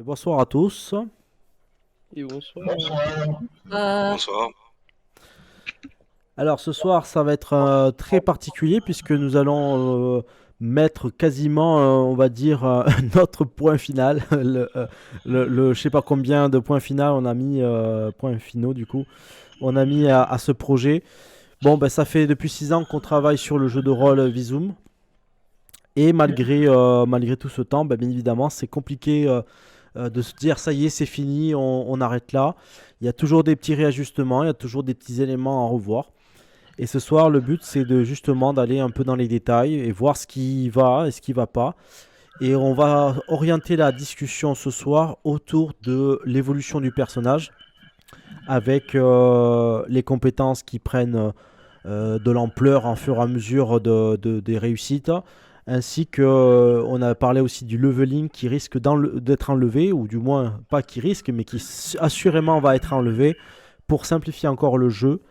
Bonsoir à tous. Et bonsoir. Bonsoir. Alors ce soir, ça va être très particulier puisque nous allons mettre quasiment, on va dire, notre point final. Je sais pas combien de points finaux on a mis, points finaux du coup, on a mis à ce projet. Bon, ben, ça fait depuis 6 ans qu'on travaille sur le jeu de rôle Visum. Et malgré tout ce temps, ben, bien évidemment, c'est compliqué de se dire ça y est, c'est fini, on arrête là. Il y a toujours des petits réajustements, il y a toujours des petits éléments à revoir. Et ce soir, le but, c'est de justement d'aller un peu dans les détails et voir ce qui va et ce qui va pas. Et on va orienter la discussion ce soir autour de l'évolution du personnage avec les compétences qui prennent de l'ampleur en fur et à mesure des réussites, ainsi que on a parlé aussi du leveling qui risque d'être enlevé, ou du moins pas qui risque, mais qui assurément va être enlevé pour simplifier encore le jeu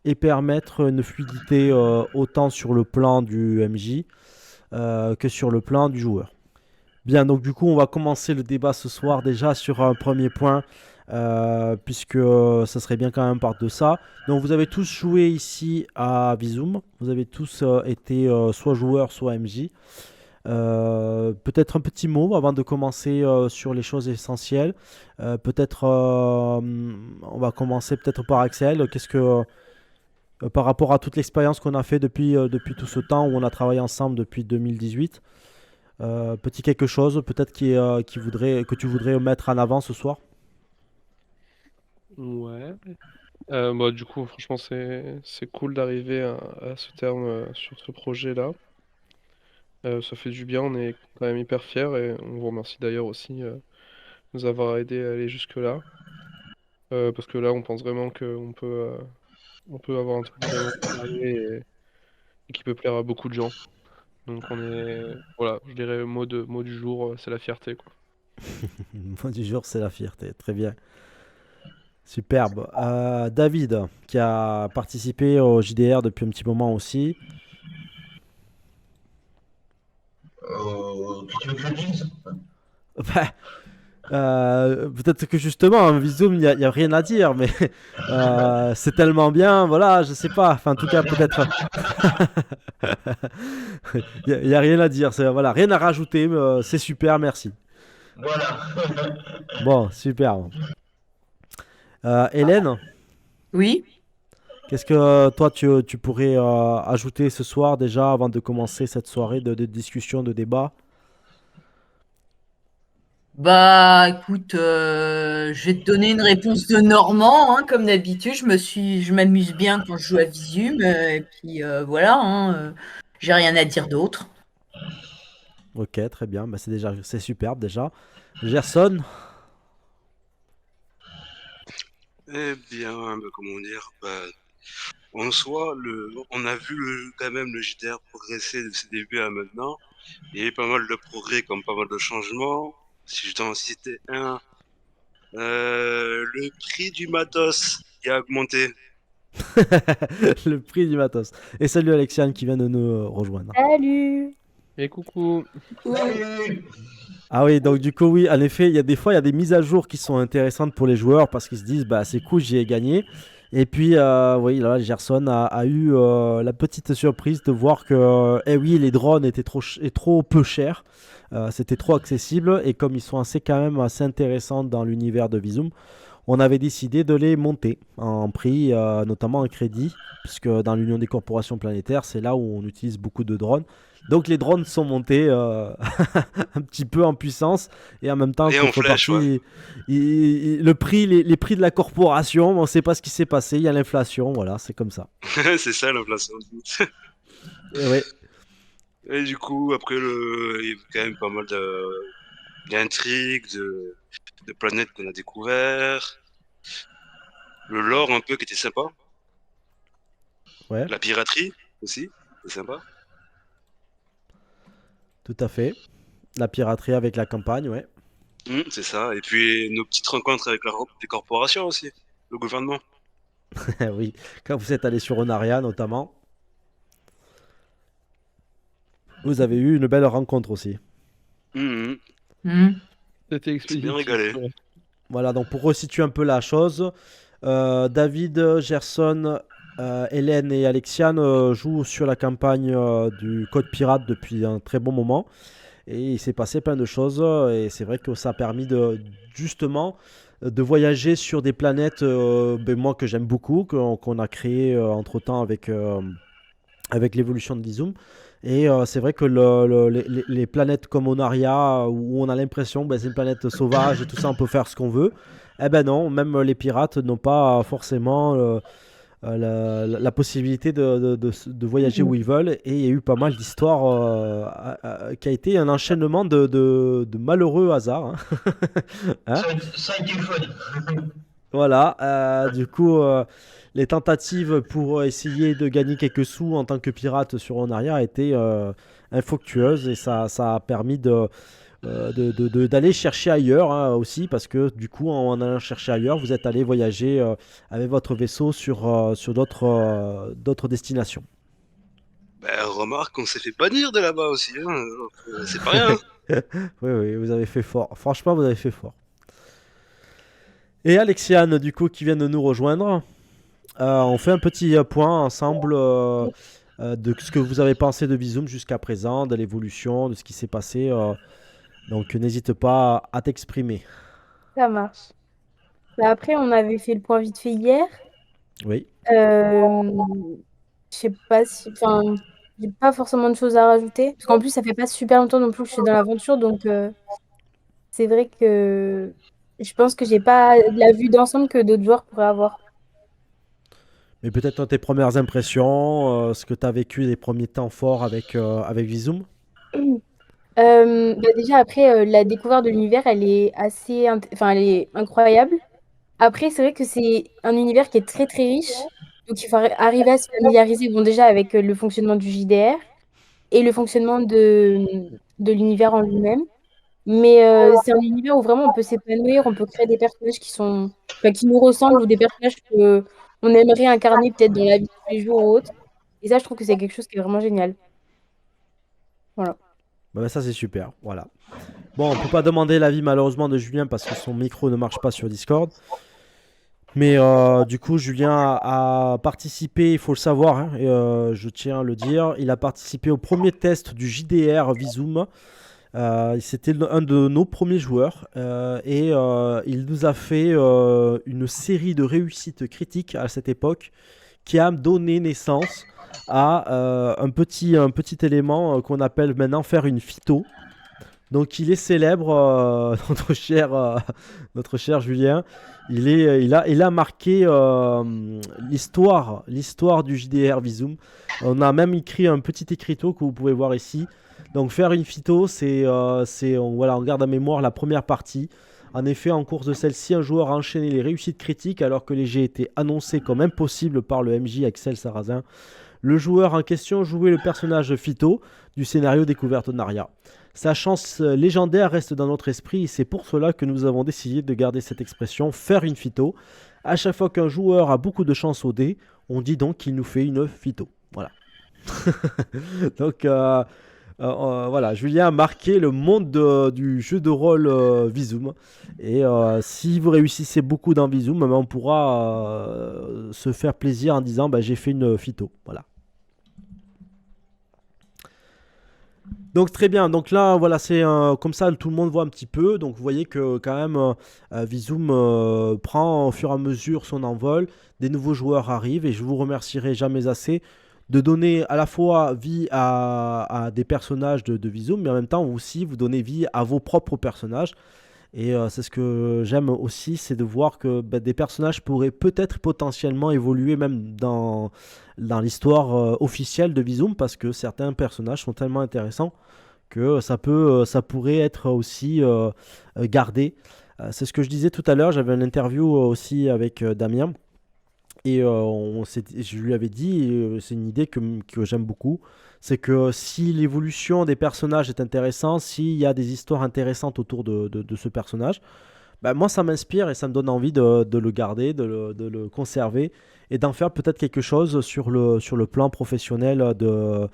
et permettre une fluidité autant sur le plan du MJ que sur le plan du joueur. Bien, donc du coup, on va commencer le débat ce soir déjà sur un premier point, puisque ça serait bien quand même part de ça. Donc vous avez tous joué ici à Visum, vous avez tous été soit joueur, soit MJ. Peut-être un petit mot avant de commencer sur les choses essentielles. Peut-être, on va commencer peut-être par Axel. Qu'est-ce que, par rapport à toute l'expérience qu'on a fait depuis tout ce temps où on a travaillé ensemble depuis 2018, petit quelque chose peut-être que tu voudrais mettre en avant ce soir? Ouais. Du coup, franchement, c'est cool d'arriver à ce terme sur ce projet-là. Ça fait du bien, on est quand même hyper fiers et on vous remercie d'ailleurs aussi de nous avoir aidés à aller jusque-là. Parce que là, on pense vraiment on peut avoir un truc vraiment carré et qui peut plaire à beaucoup de gens. Donc voilà, je dirais le mot du jour, c'est la fierté, quoi. Le mot du jour, c'est la fierté. Très bien. Superbe. David, qui a participé au JDR depuis un petit moment aussi. Tu veux que je le dise? Bah, peut-être que justement, en Visum, il y a rien à dire, mais c'est tellement bien, voilà, je sais pas. Enfin, en tout cas, peut-être. Il y a rien à dire, voilà, rien à rajouter, mais, c'est super, merci. Voilà. Bon, super. Hélène, Oui. qu'est-ce que toi tu pourrais ajouter ce soir déjà avant de commencer cette soirée de discussion, de débat? Bah, écoute, je vais te donner une réponse de Normand, hein, comme d'habitude. Je m'amuse bien quand je joue à Visum, et puis voilà, hein, j'ai rien à dire d'autre. Ok, très bien, bah, c'est superbe déjà. Gerson, Eh bien, comment dire, en soi, on a vu quand même le JDR progresser de ses débuts à maintenant. Il y a eu pas mal de progrès, comme pas mal de changements. Si je dois en citer un, le prix du matos qui a augmenté. le prix du matos. Et salut Alexiane qui vient de nous rejoindre. Salut! Et coucou! Salut. Ah oui, donc du coup, oui, en effet, il y a des fois, il y a des mises à jour qui sont intéressantes pour les joueurs parce qu'ils se disent, bah c'est cool, j'y ai gagné. Et puis, oui, là, Gerson a eu la petite surprise de voir que, eh oui, les drones étaient trop peu chers. C'était trop accessible. Et comme ils sont quand même assez intéressants dans l'univers de Visum, on avait décidé de les monter en prix, notamment en crédit, puisque dans l'Union des corporations planétaires, c'est là où on utilise beaucoup de drones. Donc les drones sont montés un petit peu en puissance et en même temps, Et en flèche, ouais. contrepartie, le prix, les prix de la corporation, on ne sait pas ce qui s'est passé, il y a l'inflation, voilà, c'est comme ça. C'est ça l'inflation. Et ouais, Et du coup, après, il y a eu quand même pas mal d'intrigues, de planètes qu'on a découvert. Le lore un peu qui était sympa. ouais, La piraterie aussi, c'est sympa. tout à fait. La piraterie avec la campagne, ouais. C'est ça. Et puis nos petites rencontres avec les corporations aussi, le gouvernement. Oui, quand vous êtes allé sur Onaria notamment, vous avez eu une belle rencontre aussi. Mhm. Hmm. C'était bien expéditif. régalé. Ouais. Voilà, donc pour resituer un peu la chose, David, Gerson, Hélène et Alexiane jouent sur la campagne du Code Pirate depuis un très bon moment. Et il s'est passé plein de choses. Et c'est vrai que ça a permis justement de voyager sur des planètes, moi que j'aime beaucoup, qu'on a créé entre-temps avec l'évolution de Bizum. Et c'est vrai que les planètes comme Onaria, où on a l'impression que c'est une planète sauvage et tout ça, on peut faire ce qu'on veut. Eh ben non, même les pirates n'ont pas forcément la possibilité de voyager où ils veulent. Et il y a eu pas mal d'histoires qui a été un enchaînement de malheureux hasards. Hein. Hein. Ça a été fun. Voilà, du coup, les tentatives pour essayer de gagner quelques sous en tant que pirate sur Onaria étaient infructueuses et ça a permis d'aller chercher ailleurs hein, aussi parce que du coup, en allant chercher ailleurs, vous êtes allé voyager avec votre vaisseau sur d'autres destinations. Ben, remarque, on s'est fait bannir de là-bas aussi, hein. Donc, c'est pas rien. Oui, oui, vous avez fait fort. Franchement, vous avez fait fort. Et Alexiane, du coup, qui vient de nous rejoindre. On fait un petit point ensemble de ce que vous avez pensé de Bizum jusqu'à présent, de l'évolution, de ce qui s'est passé. Donc n'hésite pas à t'exprimer. Ça marche. Bah, après, on avait fait le point vite fait hier. Oui. Je sais pas si. Enfin, j'ai pas forcément de choses à rajouter. Parce qu'en plus, ça fait pas super longtemps non plus que je suis dans l'aventure. Donc, c'est vrai que je pense que j'ai pas la vue d'ensemble que d'autres joueurs pourraient avoir. Mais peut-être tes premières impressions, ce que tu as vécu les premiers temps forts avec Bizum. Bah, déjà, après, la découverte de l'univers, elle est enfin, elle est incroyable. Après, c'est vrai que c'est un univers qui est très très riche. Donc, il faut arriver à se familiariser bon, déjà avec le fonctionnement du JDR et le fonctionnement de l'univers en lui-même. Mais c'est un univers où vraiment on peut s'épanouir, on peut créer des personnages enfin, qui nous ressemblent ou des personnages qu'on aimerait incarner peut-être dans la vie de tous les jours ou autre. Et ça, je trouve que c'est quelque chose qui est vraiment génial. Voilà. Bah, ça c'est super. Voilà. Bon, on peut pas demander l'avis malheureusement de Julien parce que son micro ne marche pas sur Discord. Mais du coup, Julien a participé, il faut le savoir, hein, et, je tiens à le dire, il a participé au premier test du JDR Bizum. C'était un de nos premiers joueurs et il nous a fait une série de réussites critiques à cette époque qui a donné naissance à un petit élément qu'on appelle maintenant faire une phyto. Donc il est célèbre, notre cher Julien. Il a marqué l'histoire du JDR Bizum. On a même écrit un petit écriteau que vous pouvez voir ici. Donc faire une phyto, on garde à mémoire la première partie. En effet, en cours de celle-ci, un joueur a enchaîné les réussites critiques alors que les jets étaient annoncés comme impossibles par le MJ Axel Sarrazin. Le joueur en question jouait le personnage Phyto du scénario Découverte Naria. Sa chance légendaire reste dans notre esprit et c'est pour cela que nous avons décidé de garder cette expression faire une phyto. À chaque fois qu'un joueur a beaucoup de chance au dé, on dit donc qu'il nous fait une phyto. Voilà. Donc voilà, Julien a marqué le monde du jeu de rôle Bizum. Et si vous réussissez beaucoup dans Bizum, on pourra se faire plaisir en disant j'ai fait une phyto. Voilà. Donc très bien, donc là voilà c'est comme ça tout le monde voit un petit peu, donc vous voyez que quand même Bizum prend au fur et à mesure son envol, des nouveaux joueurs arrivent et je vous remercierai jamais assez de donner à la fois vie à des personnages de Bizum, mais en même temps aussi vous donner vie à vos propres personnages. Et c'est ce que j'aime aussi, c'est de voir que des personnages pourraient peut-être potentiellement évoluer même dans l'histoire officielle de Bizum, parce que certains personnages sont tellement intéressants que ça pourrait être aussi gardé. C'est ce que je disais tout à l'heure, j'avais une interview aussi avec Damien, et je lui avais dit, c'est une idée que j'aime beaucoup, c'est que si l'évolution des personnages est intéressante, s'il y a des histoires intéressantes autour de ce personnage, moi ça m'inspire et ça me donne envie de le garder, de le conserver et d'en faire peut-être quelque chose sur le plan professionnel de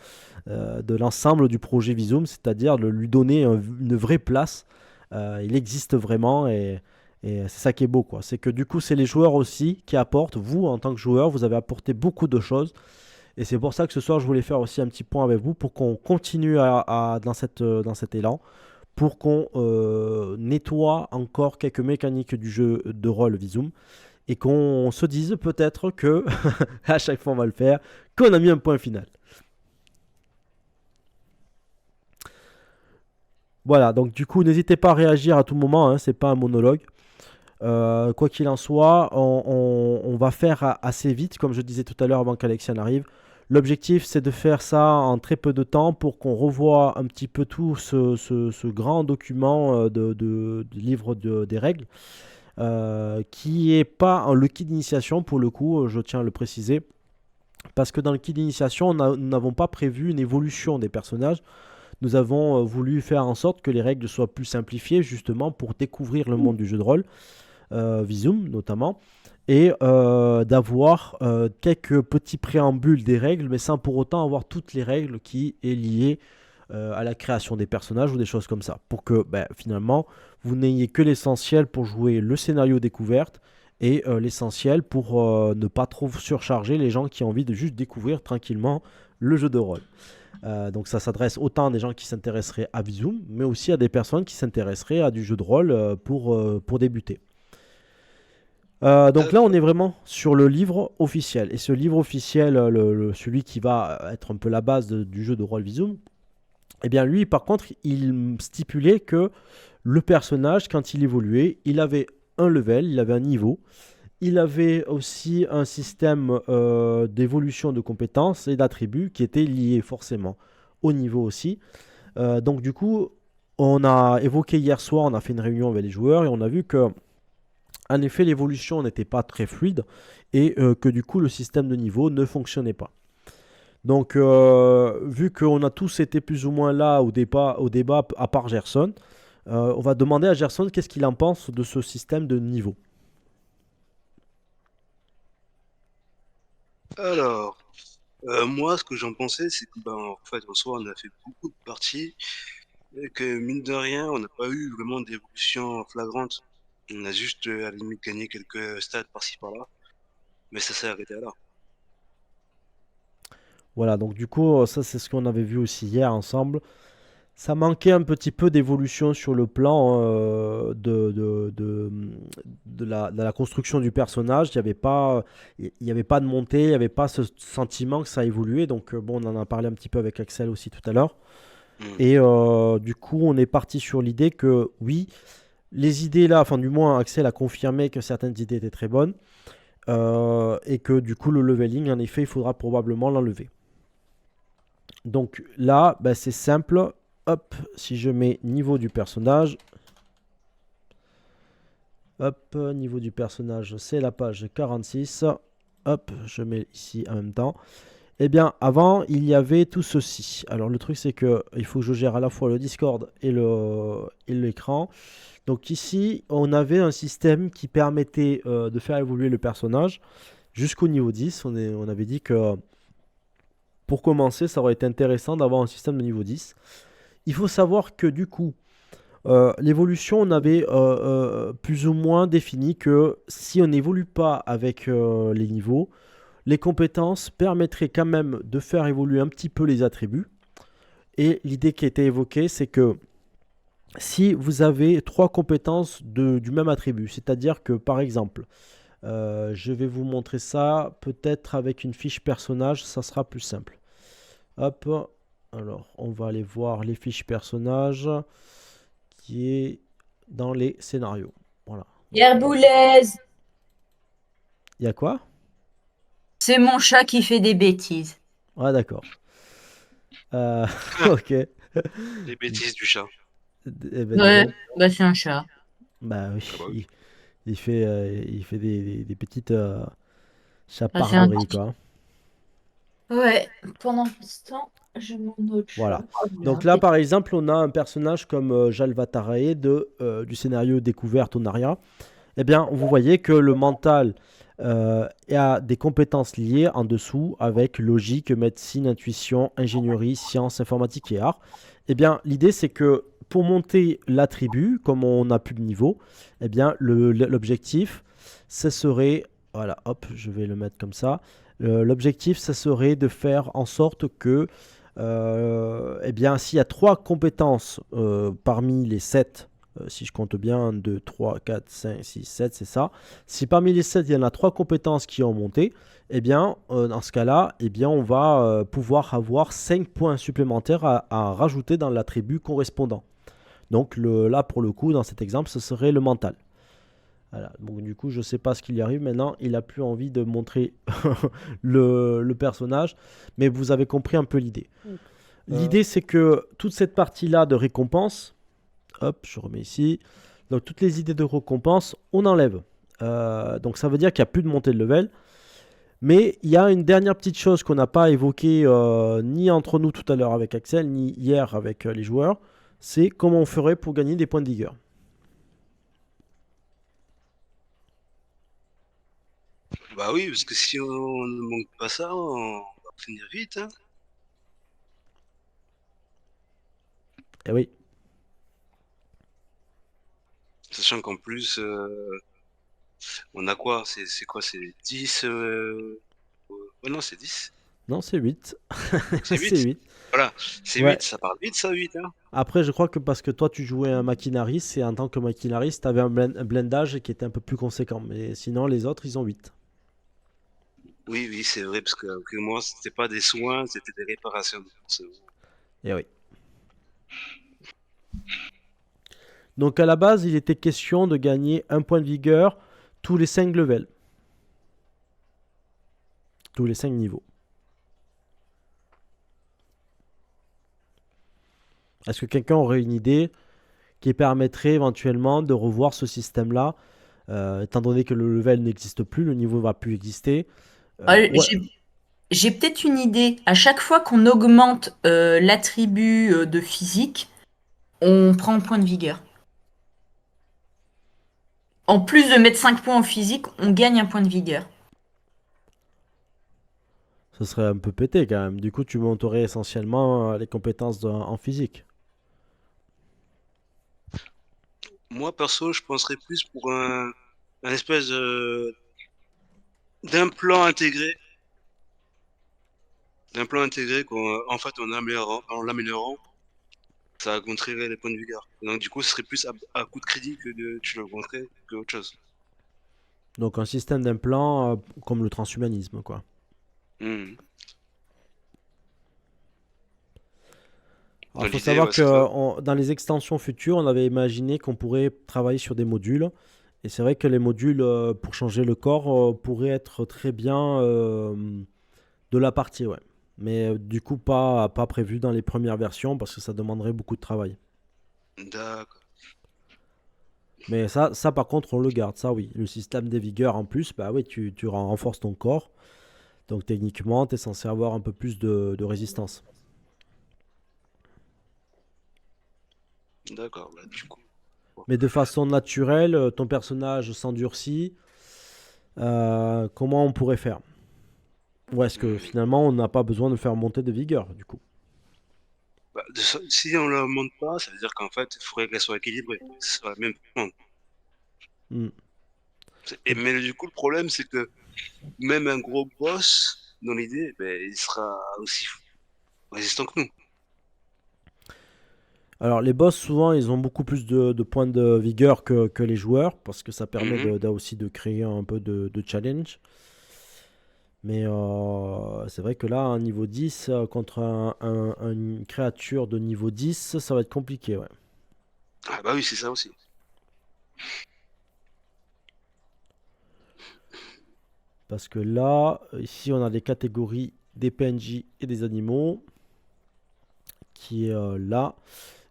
l'ensemble du projet Bizum, c'est-à-dire de lui donner une vraie place Il existe vraiment et c'est ça qui est beau, quoi. C'est que du coup, c'est les joueurs aussi qui apportent. Vous, en tant que joueur, vous avez apporté beaucoup de choses. Et c'est pour ça que ce soir, je voulais faire aussi un petit point avec vous pour qu'on continue dans cet élan, pour qu'on nettoie encore quelques mécaniques du jeu de rôle Visum et qu'on se dise peut-être que, à chaque fois on va le faire, qu'on a mis un point final. Voilà, donc du coup, n'hésitez pas à réagir à tout moment, hein, c'est pas un monologue. Quoi qu'il en soit, on va faire assez vite, comme je disais tout à l'heure avant qu'Alexiane arrive. L'objectif, c'est de faire ça en très peu de temps pour qu'on revoie un petit peu tout ce grand document de livre des règles, qui n'est pas le kit d'initiation pour le coup, je tiens à le préciser, parce que dans le kit d'initiation, nous n'avons pas prévu une évolution des personnages. Nous avons voulu faire en sorte que les règles soient plus simplifiées, justement pour découvrir le monde du jeu de rôle, Visum notamment, et d'avoir quelques petits préambules des règles, mais sans pour autant avoir toutes les règles qui est liées à la création des personnages ou des choses comme ça, pour que finalement vous n'ayez que l'essentiel pour jouer le scénario découverte et l'essentiel pour ne pas trop surcharger les gens qui ont envie de juste découvrir tranquillement le jeu de rôle. Donc ça s'adresse autant à des gens qui s'intéresseraient à Visum, mais aussi à des personnes qui s'intéresseraient à du jeu de rôle pour débuter. Donc là, on est vraiment sur le livre officiel. Et ce livre officiel, celui qui va être un peu la base du jeu de rôle Visum, eh bien lui, par contre, il stipulait que le personnage, quand il évoluait, il avait un level, il avait un niveau. Il avait aussi un système d'évolution de compétences et d'attributs qui était lié forcément au niveau aussi. Donc du coup, on a évoqué hier soir, on a fait une réunion avec les joueurs et on a vu que en effet, l'évolution n'était pas très fluide et que du coup, le système de niveau ne fonctionnait pas. Donc, vu qu'on a tous été plus ou moins là au débat à part Gerson, on va demander à Gerson qu'est-ce qu'il en pense de ce système de niveau. Alors, moi, ce que j'en pensais, c'est que, en fait, en soi, on a fait beaucoup de parties, et que, mine de rien, on n'a pas eu vraiment d'évolution flagrante. On a juste, à la limite, gagné quelques stats par-ci par-là, mais ça s'est arrêté là. Voilà, donc du coup, ça c'est ce qu'on avait vu aussi hier ensemble. Ça manquait un petit peu d'évolution sur le plan de la construction du personnage. Il y avait pas de montée, il n'y avait pas ce sentiment que ça évoluait. Donc bon, on en a parlé un petit peu avec Axel aussi tout à l'heure. Mm. Et du coup, on est parti sur l'idée que oui, les idées là, enfin du moins Axel a confirmé que certaines idées étaient très bonnes. Et que du coup, le leveling, en effet, il faudra probablement l'enlever. Donc là, c'est simple. Hop, si je mets niveau du personnage, hop, niveau du personnage, c'est la page 46. Hop, je mets ici en même temps. Eh bien, avant, il y avait tout ceci. Alors, le truc, c'est que il faut que je gère à la fois le Discord et l'écran. Donc ici, on avait un système qui permettait de faire évoluer le personnage jusqu'au niveau 10. On avait dit que pour commencer, ça aurait été intéressant d'avoir un système de niveau 10. Il faut savoir que du coup, l'évolution, on avait plus ou moins défini que si on n'évolue pas avec les niveaux, les compétences permettraient quand même de faire évoluer un petit peu les attributs. Et l'idée qui a été évoquée, c'est que si vous avez 3 compétences du même attribut, c'est-à-dire que par exemple, je vais vous montrer ça peut-être avec une fiche personnage, ça sera plus simple. Hop. Alors, on va aller voir les fiches personnages qui est dans les scénarios. Voilà. Herboulaise, Il y a quoi? c'est mon chat qui fait des bêtises. Ah, d'accord. Ok. Les bêtises du chat. Eh ben, Ouais, dis donc. c'est un chat. Bah oui, Ah ouais. il fait des petites Ah, c'est un chaparderies, quoi. Ouais, pendant ce temps, je m'en autre Voilà. chose. Donc là, par exemple, on a un personnage comme Jalvatarae du scénario Découverte Onaria. Eh bien, vous voyez que le mental a des compétences liées en dessous avec logique, médecine, intuition, ingénierie, sciences, informatique et art. Eh bien, l'idée, c'est que pour monter l'attribut, comme on n'a plus de niveau, eh bien, l'objectif, ce serait, voilà, hop, je vais le mettre comme ça. L'objectif, ça serait de faire en sorte que, eh bien, s'il y a 3 compétences parmi les 7, si je compte bien, 1, 2, 3, 4, 5, 6, 7, c'est ça. Si parmi les 7, il y en a 3 compétences qui ont monté, eh bien, dans ce cas-là, eh bien, on va pouvoir avoir 5 points supplémentaires à rajouter dans l'attribut correspondant. Donc là, pour le coup, dans cet exemple, ce serait le mental. Voilà. Donc du coup, je ne sais pas ce qu'il y arrive maintenant. Il n'a plus envie de montrer le personnage. Mais vous avez compris un peu l'idée. L'idée, c'est que toute cette partie-là de récompense, hop, je remets ici. Donc toutes les idées de récompense, on enlève. Donc ça veut dire qu'il n'y a plus de montée de level. Mais il y a une dernière petite chose qu'on n'a pas évoquée ni entre nous tout à l'heure avec Axel, ni hier avec les joueurs. C'est comment on ferait pour gagner des points de vigueur. Bah oui, parce que si on ne manque pas ça, on va finir vite, hein. Eh oui. Sachant qu'en plus, on a quoi? C'est quoi? C'est 10 ouais, non, c'est 10. Non, c'est 8. C'est C'est 8. 8. Voilà, c'est Ouais. 8, ça part vite, ça, 8, hein. Après, je crois que parce que toi, tu jouais un maquinariste, et en tant que maquinariste, tu avais un blindage qui était un peu plus conséquent. Mais sinon, les autres, ils ont 8. Oui, oui, c'est vrai, parce que moi, c'était pas des soins, c'était des réparations. Eh oui. Donc, à la base, il était question de gagner un point de vigueur tous les 5 levels. Tous les 5 niveaux. Est-ce que quelqu'un aurait une idée qui permettrait éventuellement de revoir ce système-là, étant donné que le level n'existe plus, le niveau ne va plus exister. Ouais. J'ai peut-être une idée. À chaque fois qu'on augmente l'attribut de physique, on prend un point de vigueur. En plus de mettre 5 points en physique, on gagne un point de vigueur. Ce serait un peu pété quand même. Du coup, tu monterais essentiellement les compétences en physique. Moi, perso, je penserais plus pour un espèce d'implant intégré. D'implant intégré qu'en fait, en l'améliorant, ça augmenterait les points de vigueur. Donc, du coup, ce serait plus à coup de crédit que tu l'augmenterais que autre chose. Donc un système d'implant comme le transhumanisme, quoi. Hmm. Alors, il faut L'idée, savoir ouais, que c'est ça. dans les extensions futures, on avait imaginé qu'on pourrait travailler sur des modules. Et c'est vrai que les modules, pour changer le corps, pourraient être très bien de la partie, ouais. Mais du coup, pas prévu dans les premières versions parce que ça demanderait beaucoup de travail. D'accord. Mais ça par contre, on le garde, ça oui. Le système des vigueurs en plus, bah oui, tu renforces ton corps. Donc techniquement, tu es censé avoir un peu plus de résistance. D'accord, bah, du coup. Mais de façon naturelle, ton personnage s'endurcit. Comment on pourrait faire? Ou est-ce que finalement, on n'a pas besoin de faire monter de vigueur, du coup? Bah, si on la monte pas, ça veut dire qu'en fait, il faudrait qu'elle soit équilibrée. C'est la même monde. Hmm. Mais du coup, le problème, c'est que même un gros boss, dans l'idée, ben, il sera aussi résistant que nous. Alors, les boss, souvent, ils ont beaucoup plus de points de vigueur que les joueurs, parce que ça permet Mhm. aussi de créer un peu de challenge. Mais c'est vrai que là, un niveau 10 contre une créature de niveau 10, ça va être compliqué, ouais. Ah bah oui, c'est ça aussi. Parce que là, ici, on a des catégories des PNJ et des animaux, qui est là.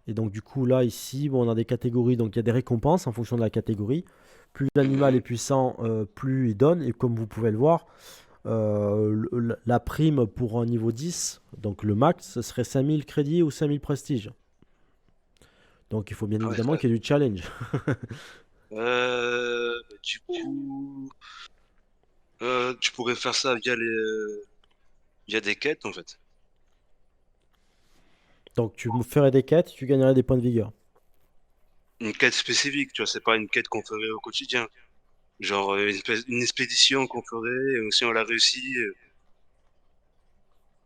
Et donc, du coup, là, ici, bon, on a des catégories. Donc, il y a des récompenses en fonction de la catégorie. Plus l'animal est Mhm. puissant, plus il donne. Et comme vous pouvez le voir, la prime pour un niveau 10, donc le max, ce serait 5000 crédits ou 5000 prestiges. Donc, il faut bien Ah ouais, évidemment ouais. qu'il y ait du challenge. Bah, du coup, tu pourrais faire ça via des quêtes, en fait. Donc, tu ferais des quêtes, tu gagnerais des points de vigueur. une quête spécifique, tu vois, c'est pas une quête qu'on ferait au quotidien. Genre une expédition qu'on ferait, et si on la réussit,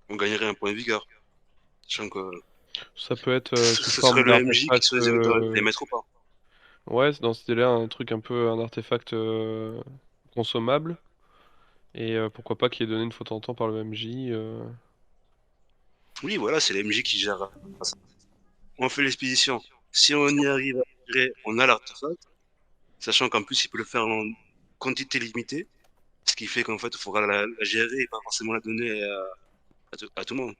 on gagnerait un point de vigueur. Sachant que Ça peut être sous ce serait forme le MJ qui d'artefact. choisirait de les mettre ou pas. Ouais, c'est dans ce délai un truc un peu un artefact consommable. Et pourquoi pas qu'il est donné une fois de temps en temps par le MJ. Oui, voilà, c'est l'MJ qui gère ça. On fait l'expédition. Si on y arrive à gérer, on a l'artefact, sachant qu'en plus, il peut le faire en quantité limitée, ce qui fait qu'en fait, il faudra la gérer et pas forcément la donner à tout le monde.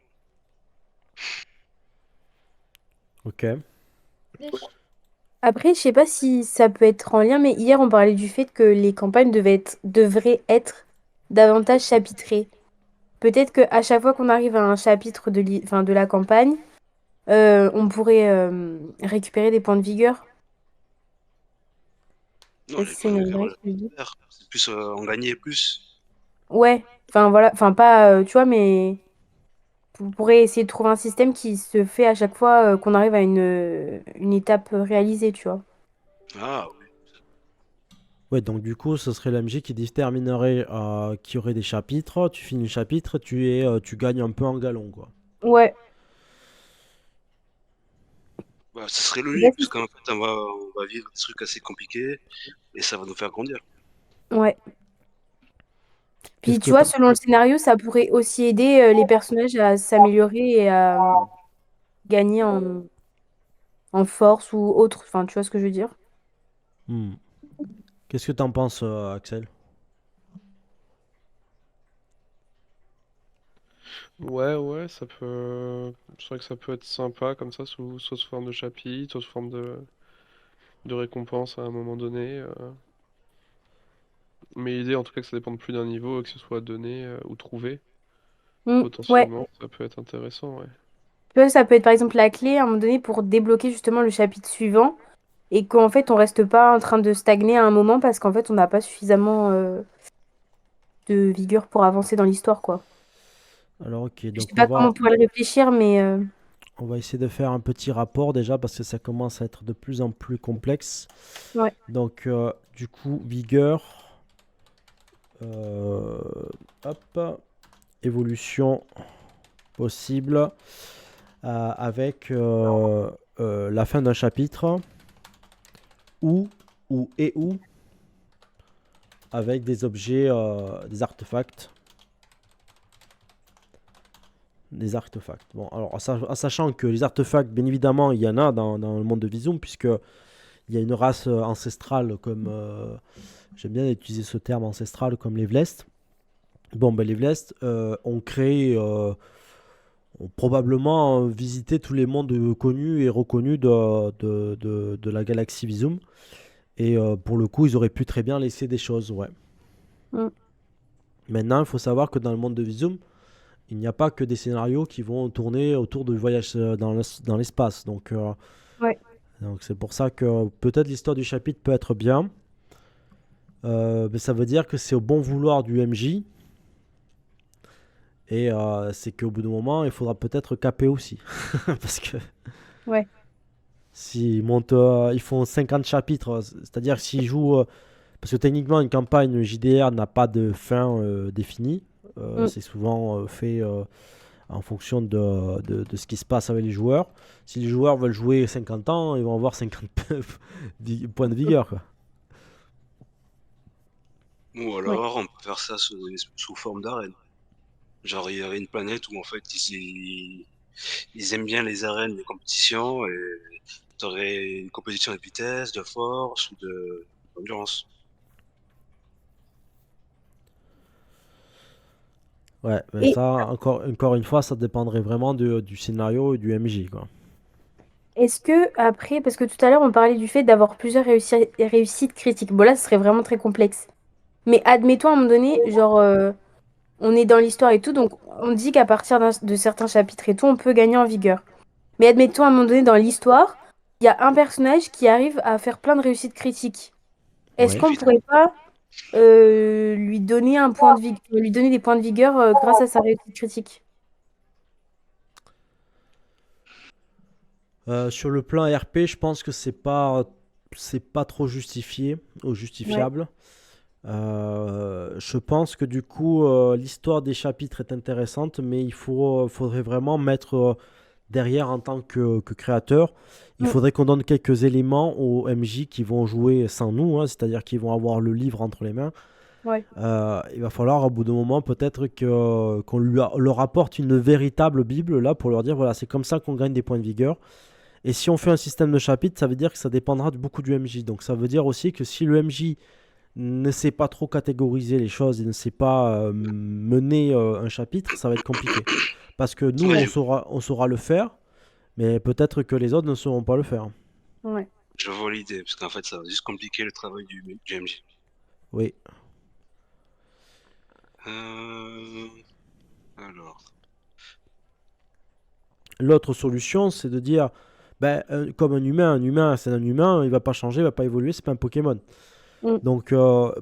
Ok. Après, je sais pas si ça peut être en lien, mais hier on parlait du fait que les campagnes devraient être davantage chapitrées. Peut-être qu'à chaque fois qu'on arrive à un chapitre enfin, de la campagne, on pourrait récupérer des points de vigueur. Non, Est-ce les que c'est points de une vigueur, vraie que je dis? c'est plus en gagner plus. Ouais, enfin voilà, enfin pas, tu vois, mais vous pourrez essayer de trouver un système qui se fait à chaque fois qu'on arrive à une étape réalisée, tu vois. Ah oui. Ouais, donc du coup, ce serait l'MJ qui déterminerait qui aurait des chapitres. Tu finis le chapitre, tu gagnes un peu en galon, quoi. Ouais. Bah, ce serait Je sais pas logique, si parce qu'en fait, on va vivre des trucs assez compliqués et ça va nous faire grandir. Ouais. Puis Qu'est-ce tu que vois, t'as... selon le scénario, ça pourrait aussi aider les personnages à s'améliorer et à gagner en force ou autre. Enfin, tu vois ce que je veux dire? Hmm. Qu'est-ce que t'en penses, Axel? Ouais, ouais, ça peut. C'est vrai que ça peut être sympa comme ça, soit sous forme de chapitre, soit sous forme de récompense à un moment donné. Mais l'idée en tout cas que ça dépende plus d'un niveau, et que ce soit donné ou trouvé, Ouais. potentiellement, ça peut être intéressant, ouais. Tu vois, ça peut être par exemple la clé à un moment donné pour débloquer justement le chapitre suivant et qu'en fait on reste pas en train de stagner à un moment parce qu'en fait on n'a pas suffisamment de vigueur pour avancer dans l'histoire, quoi. Alors, ok, Je sais donc pas comment on pourrait le réfléchir, mais on va essayer de faire un petit rapport déjà parce que ça commence à être de plus en plus complexe. ouais. Donc, du coup, vigueur, euh, hop, évolution possible avec la fin d'un chapitre ou, ou avec des objets, des artefacts. Des artefacts. Bon, alors, en sachant que les artefacts, bien évidemment, il y en a dans le monde de Visum, puisque il y a une race ancestrale comme. J'aime bien utiliser ce terme ancestral comme les Vlest. Bon, ben, les Vlest ont créé. Ont probablement visité tous les mondes connus et reconnus de la galaxie Visum. Et pour le coup, ils auraient pu très bien laisser des choses, ouais. Mm. Maintenant, il faut savoir que dans le monde de Visum, il n'y a pas que des scénarios qui vont tourner autour du voyage dans l'espace. Ouais. Donc c'est pour ça que peut-être l'histoire du chapitre peut être bien. Mais ça veut dire que c'est au bon vouloir du MJ. Et c'est qu'au bout d'un moment, il faudra peut-être caper aussi. Parce que Ouais. s'ils montent, ils font 50 chapitres, c'est-à-dire s'ils jouent. Parce que techniquement, une campagne JDR n'a pas de fin définie. Mm. C'est souvent fait en fonction de ce qui se passe avec les joueurs. Si les joueurs veulent jouer 50 ans, ils vont avoir 50 points de vigueur, quoi. Ou Ouais. alors, on peut faire ça sous forme d'arène. Genre, il y aurait une planète où en fait, ils aiment bien les arènes, les compétitions, et tu aurais une compétition de vitesse, de force ou d'endurance. Ouais, mais Et ça, encore une fois, ça dépendrait vraiment du scénario et du MJ, quoi. est-ce que après, parce que tout à l'heure on parlait du fait d'avoir plusieurs réussites critiques. Bon là, ce serait vraiment très complexe. Mais admettons à un moment donné, genre, on est dans l'histoire et tout, donc on dit qu'à partir de certains chapitres et tout, on peut gagner en vigueur. Mais admettons à un moment donné dans l'histoire, il y a un personnage qui arrive à faire plein de réussites critiques. Est-ce Ouais. qu'on pourrait pas lui donner un point de lui donner des points de vigueur grâce à sa réussite critique? Sur le plan RP, je pense que c'est pas c'est pas trop justifié ou justifiable. Je pense que du coup, l'histoire des chapitres est intéressante, mais faudrait vraiment mettre derrière en tant que créateur. Il Mm. faudrait qu'on donne quelques éléments aux MJ qui vont jouer sans nous, hein, c'est-à-dire qu'ils vont avoir le livre entre les mains. Ouais. Il va falloir, au bout d'un moment, peut-être qu'on leur apporte une véritable Bible là pour leur dire voilà, c'est comme ça qu'on gagne des points de vigueur. Et si on fait un système de chapitres, ça veut dire que ça dépendra beaucoup du MJ. Donc ça veut dire aussi que si le MJ ne sait pas trop catégoriser les choses et ne sait pas mener un chapitre, ça va être compliqué. Parce que nous, Ouais, on saura le faire, mais peut-être que les autres ne sauront pas le faire. Ouais. je vois l'idée, parce qu'en fait, ça va juste compliquer le travail du MJ. Oui. Alors, L'autre solution, c'est de dire, ben, comme un humain, c'est un humain, il va pas changer, il va pas évoluer, c'est pas un Pokémon. Mm. Donc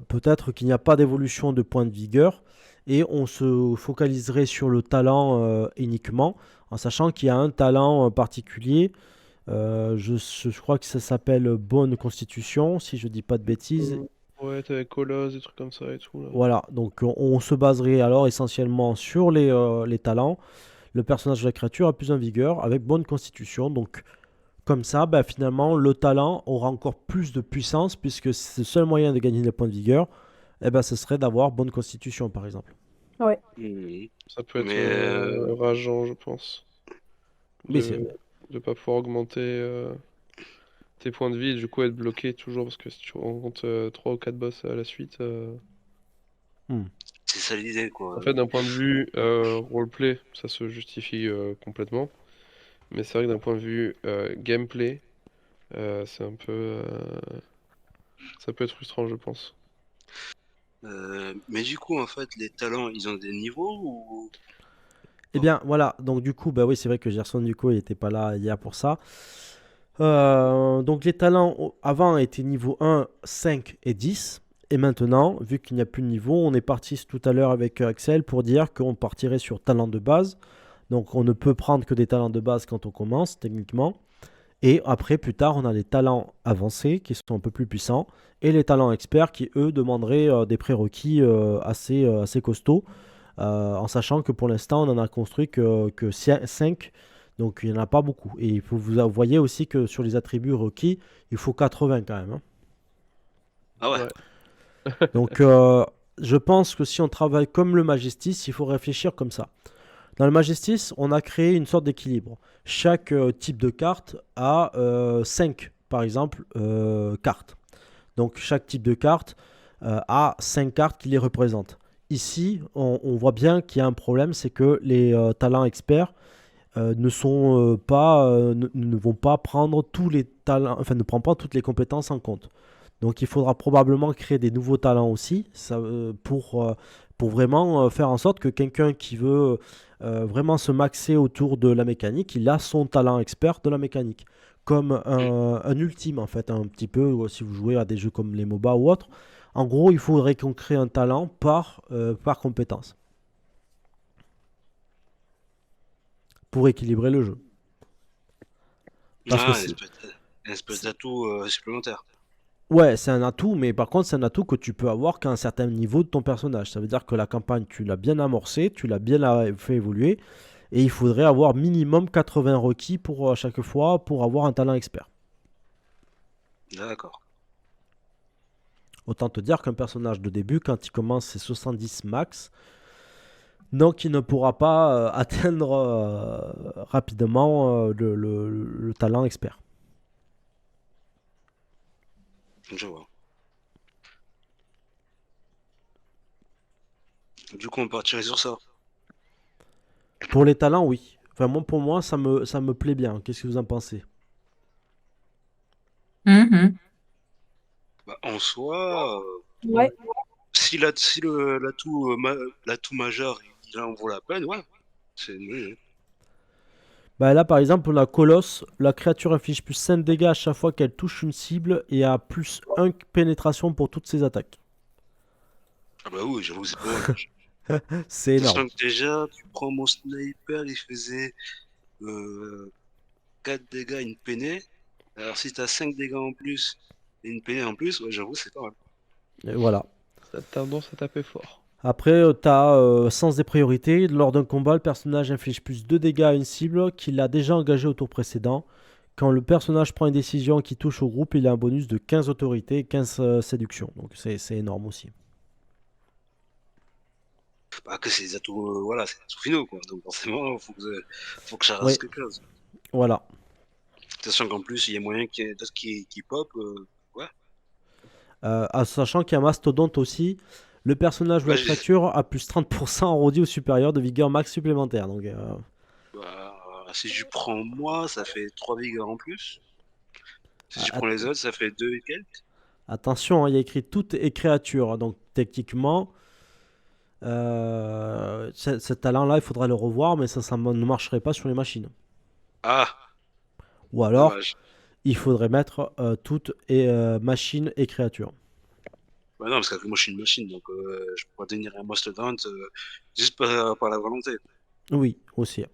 peut-être qu'il n'y a pas d'évolution de points de vigueur et on se focaliserait sur le talent uniquement, en sachant qu'il y a un talent particulier. Je crois que ça s'appelle bonne constitution, si je dis pas de bêtises. Ouais, t'avais Colosse, des trucs comme ça et tout, là. Voilà, donc on se baserait alors essentiellement sur les talents. Le personnage de la créature a plus en vigueur avec bonne constitution. Donc comme ça, ben, finalement, le talent aura encore plus de puissance puisque c'est le seul moyen de gagner des points de vigueur. Eh ben, ce serait d'avoir bonne constitution, par exemple. Ouais. Ça peut être mais rageant, je pense, Mais c'est... de pas pouvoir augmenter tes points de vie et du coup être bloqué toujours parce que si tu rencontres 3 ou 4 boss à la suite. Hmm. c'est ça l'idée, quoi. En fait, d'un point de vue roleplay, ça se justifie complètement. Mais c'est vrai que d'un point de vue gameplay, c'est un peu. Ça peut être frustrant, je pense. Mais du coup, en fait, les talents, ils ont des niveaux ou... Eh bien, voilà. Donc, du coup, bah oui, c'est vrai que Gerson, du coup, il n'était pas là hier pour ça. Donc, les talents avant étaient niveau 1, 5 et 10. Et maintenant, vu qu'il n'y a plus de niveau, on est parti tout à l'heure avec Axel pour dire qu'on partirait sur talent de base. Donc, on ne peut prendre que des talents de base quand on commence, techniquement. Et après, plus tard, on a les talents avancés qui sont un peu plus puissants. Et les talents experts qui, eux, demanderaient des prérequis assez costauds. En sachant que pour l'instant, on n'en a construit que 5. Donc, il n'y en a pas beaucoup. Et vous voyez aussi que sur les attributs requis, il faut 80 quand même, hein. Ah ouais, Ouais. Donc, je pense que si on travaille comme le Majestis, il faut réfléchir comme ça. Dans le Majestis, on a créé une sorte d'équilibre. Chaque type de carte a 5, par exemple, cartes. Donc chaque type de carte a 5 cartes qui les représentent. Ici, on voit bien qu'il y a un problème, c'est que les talents experts ne vont pas prendre tous les talents, enfin ne prennent pas toutes les compétences en compte. Donc il faudra probablement créer des nouveaux talents aussi pour vraiment faire en sorte que quelqu'un qui veut vraiment se maxer autour de la mécanique, il a son talent expert de la mécanique. Comme un ultime en fait, un petit peu, si vous jouez à des jeux comme les MOBA ou autres. En gros, il faudrait qu'on crée un talent par compétence pour équilibrer le jeu. Parce que ah, c'est... une espèce d'atout supplémentaire. Ouais, c'est un atout, mais par contre, c'est un atout que tu peux avoir qu'à un certain niveau de ton personnage. Ça veut dire que la campagne, tu l'as bien amorcée, tu l'as bien fait évoluer, et il faudrait avoir minimum 80 requis pour chaque fois pour avoir un talent expert. D'accord. Autant te dire qu'un personnage de début, quand il commence, c'est 70 max, donc il ne pourra pas atteindre rapidement le talent expert. Je vois. Du coup, on partirait sur ça. Pour les talents, oui. Enfin, pour moi, ça me plaît bien. Qu'est-ce que vous en pensez? Mhm. Bah, en soi, Ouais. si l'atout majeur, il en vaut la peine, ouais. C'est oui. Bah là, par exemple, on a Colosse. La créature inflige plus 5 dégâts à chaque fois qu'elle touche une cible et a plus 1 pénétration pour toutes ses attaques. Ah bah oui, j'avoue, c'est pas mal. C'est énorme. Sachant que déjà, tu prends mon sniper, il faisait 4 dégâts, une peinée. Alors si t'as 5 dégâts en plus Et une PN en plus, ouais, j'avoue, c'est pas mal. Et voilà. Ça a tendance à taper fort. Après, tu as sens des priorités. Lors d'un combat, le personnage inflige plus 2 dégâts à une cible qu'il a déjà engagée au tour précédent. Quand le personnage prend une décision qui touche au groupe, il a un bonus de 15 autorité et 15 séduction. Donc c'est énorme aussi. Bah, que c'est des atouts, voilà, c'est des atouts finaux, quoi. Donc forcément, faut que ça Oui, reste quelque chose. voilà. Sachant qu'en plus, il y a moyen qu'il y ait d'autres qui pop, ouais. Sachant qu'il y a Mastodonte aussi, le personnage ou Ouais, la créature a plus 30% en rodie au supérieur de vigueur max supplémentaire. Donc si je prends moi, ça fait 3 vigueurs en plus. Si je prends les autres, ça fait 2 et quelques. attention, hein, il y a écrit toutes et créatures. Donc techniquement, ce talent-là, il faudra le revoir, mais ça ne marcherait pas sur les machines. Ah, Ou alors, dommage. il faudrait mettre toutes et machines et créatures. Bah non, parce que moi je suis une machine, donc je peux pas devenir un mastodonte juste par la volonté. Oui, aussi.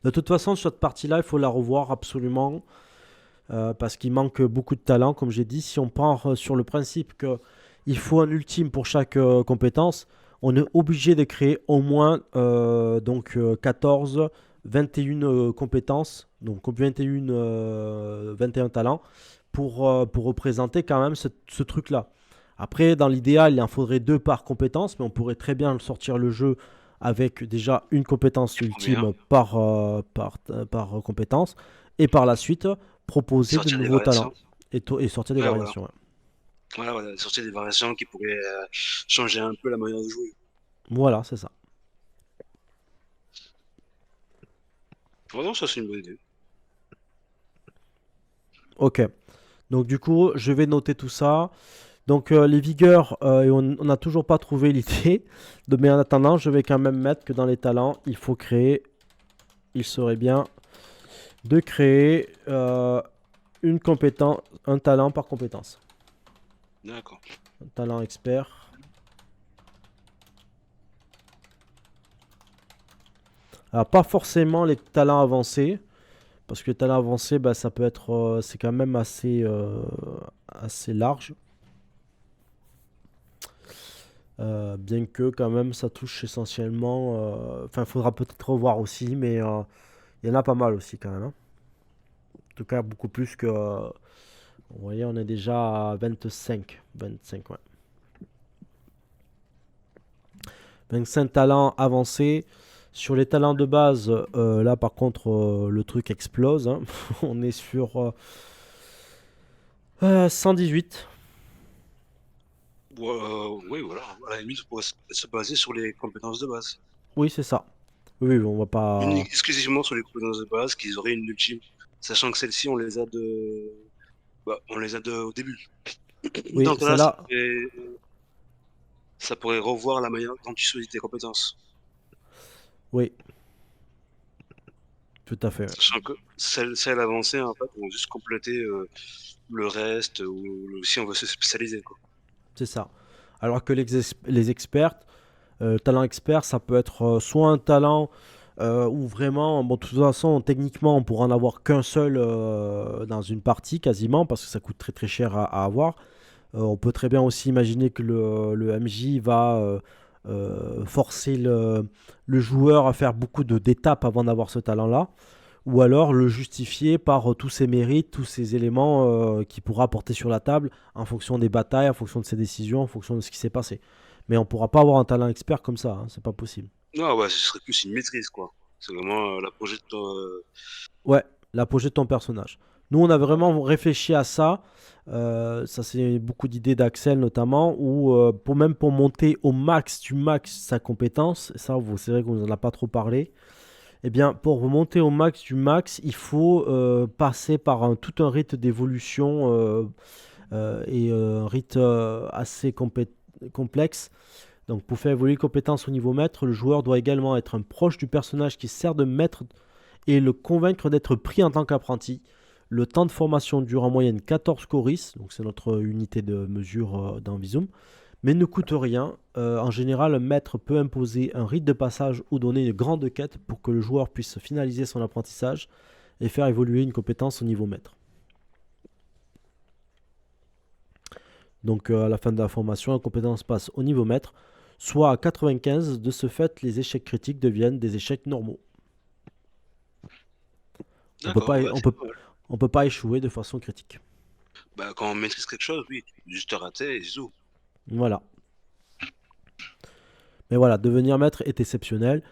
De toute façon, sur cette partie-là, il faut la revoir absolument. Parce qu'il manque beaucoup de talent, comme j'ai dit. Si on part sur le principe qu'il faut un ultime pour chaque compétence, on est obligé de créer au moins 14, 21 compétences, donc 21 talents, pour représenter quand même ce truc-là. Après, dans l'idéal, il en faudrait 2 par compétence, mais on pourrait très bien sortir le jeu avec déjà une compétence ultime par compétence, et par la suite proposer de Sortir des nouveaux talents variations. et sortir des Ouais, voilà. variations. Ouais. Voilà, sortir des variations qui pourraient changer un peu la manière de jouer. Voilà, c'est ça. Vraiment, ça c'est une bonne idée. Ok. Donc du coup, je vais noter tout ça. Donc les vigueurs, et on n'a toujours pas trouvé l'idée. Mais en attendant, je vais quand même mettre que dans les talents, il faut créer. Il serait bien de créer une compétence, un talent par compétence. D'accord. Un talent expert. Alors pas forcément les talents avancés. Parce que les talents avancés, bah, ça peut être, c'est quand même assez large. Bien que quand même ça touche essentiellement. Enfin, il faudra peut-être revoir aussi, mais il y en a pas mal aussi quand même. Hein. En tout cas, beaucoup plus que. Vous voyez, on est déjà à 25. 25, ouais. 25 talents avancés. Sur les talents de base, là par contre, le truc explose. Hein. On est sur 118. Oui, voilà. À la limite, on pourrait se baser sur les compétences de base. Oui, c'est ça. Oui, on va pas. Exclusivement sur les compétences de base, qu'ils auraient une ultime. Sachant que celles-ci, on les a au début. Oui, Donc là, celle-là. ça pourrait revoir la manière dont tu choisis tes compétences. Oui, tout à fait. Ouais. Sachant que celles avancées, en fait, vont juste compléter le reste, ou si on veut se spécialiser, quoi. C'est ça. Alors que les experts, talent expert, ça peut être soit un talent où vraiment, bon, de toute façon, techniquement, on pourra en avoir qu'un seul dans une partie quasiment, parce que ça coûte très très cher à avoir. On peut très bien aussi imaginer que le MJ va forcer le joueur à faire beaucoup d'étapes avant d'avoir ce talent-là, ou alors le justifier par tous ses mérites, tous ces éléments qu'il pourra apporter sur la table en fonction des batailles, en fonction de ses décisions, en fonction de ce qui s'est passé. Mais on pourra pas avoir un talent expert comme ça, hein, c'est pas possible. Non, ouais, ce serait plus une maîtrise, quoi. C'est vraiment la projet de Ouais, l'apogée de ton personnage. Nous, on a vraiment réfléchi à ça. Ça, c'est beaucoup d'idées d'Axel notamment, où même pour monter au max du max sa compétence, ça, c'est vrai qu'on n'en a pas trop parlé. Eh bien, pour monter au max du max, il faut passer par tout un rite d'évolution et un rite assez complexe. Donc, pour faire évoluer les compétences au niveau maître, le joueur doit également être un proche du personnage qui sert de maître et le convaincre d'être pris en tant qu'apprenti. Le temps de formation dure en moyenne 14 choris, donc c'est notre unité de mesure dans Visum, mais ne coûte rien. En général, un maître peut imposer un rite de passage ou donner une grande quête pour que le joueur puisse finaliser son apprentissage et faire évoluer une compétence au niveau maître. Donc à la fin de la formation, la compétence passe au niveau maître, soit à 95. De ce fait, les échecs critiques deviennent des échecs normaux. On peut D'accord, pas, ouais, on c'est peut, pas mal. on peut pas échouer de façon critique. Bah, quand on maîtrise quelque chose, oui, juste rater et c'est tout. Voilà. Mais voilà, devenir maître est exceptionnel.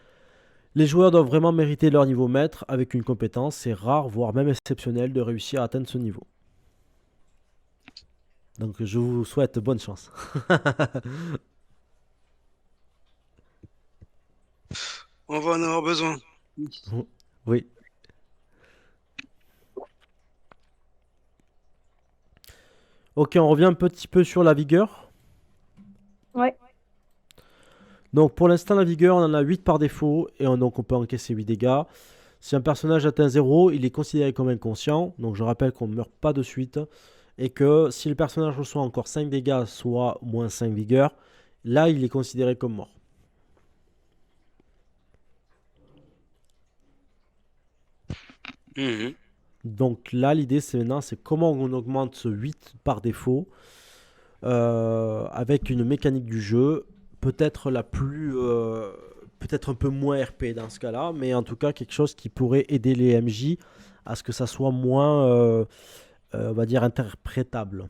Les joueurs doivent vraiment mériter leur niveau maître avec une compétence. C'est rare, voire même exceptionnel, de réussir à atteindre ce niveau. Donc je vous souhaite bonne chance. On va en avoir besoin. Oui. Ok, on revient un petit peu sur la vigueur. Ouais. Donc pour l'instant, la vigueur, on en a 8 par défaut, et donc on peut encaisser 8 dégâts. Si un personnage atteint 0, il est considéré comme inconscient. Donc je rappelle qu'on ne meurt pas de suite. Et que si le personnage reçoit encore 5 dégâts, soit moins 5 vigueur, là il est considéré comme mort. Mhm. Donc là, l'idée c'est maintenant, c'est comment on augmente ce 8 par défaut avec une mécanique du jeu, peut-être la plus, peut-être un peu moins RP dans ce cas-là, mais en tout cas quelque chose qui pourrait aider les MJ à ce que ça soit moins, on va dire, interprétable.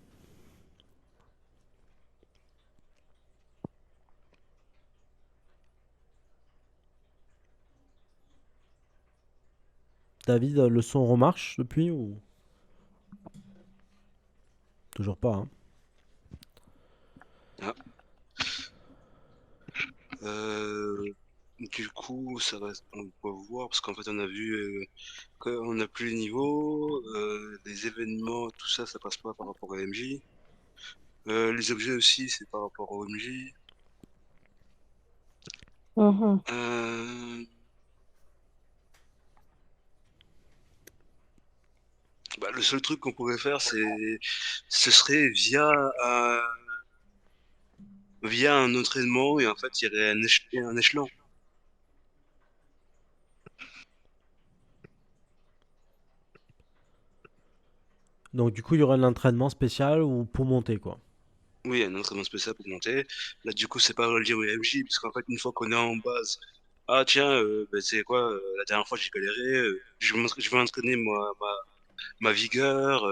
David, le son remarche depuis ou toujours pas, hein? Ah. Euh, du coup, ça va, on va voir, parce qu'en fait, on a vu qu'on n'a plus les niveaux, les événements, tout ça, ça passe pas par rapport à MJ. Les objets aussi, c'est par rapport au MJ. Mhm. Euh, Bah, le seul truc qu'on pourrait faire, ce serait via un entraînement et en fait, il y aurait un échelon. Donc du coup, il y aura un entraînement spécial ou pour monter quoi. Oui, un entraînement spécial pour monter. Là, du coup, c'est pas relié au MJ, parce qu'en fait, une fois qu'on est en base, ah tiens, bah, c'est quoi, la dernière fois j'ai galéré, je vais entraîner ma vigueur.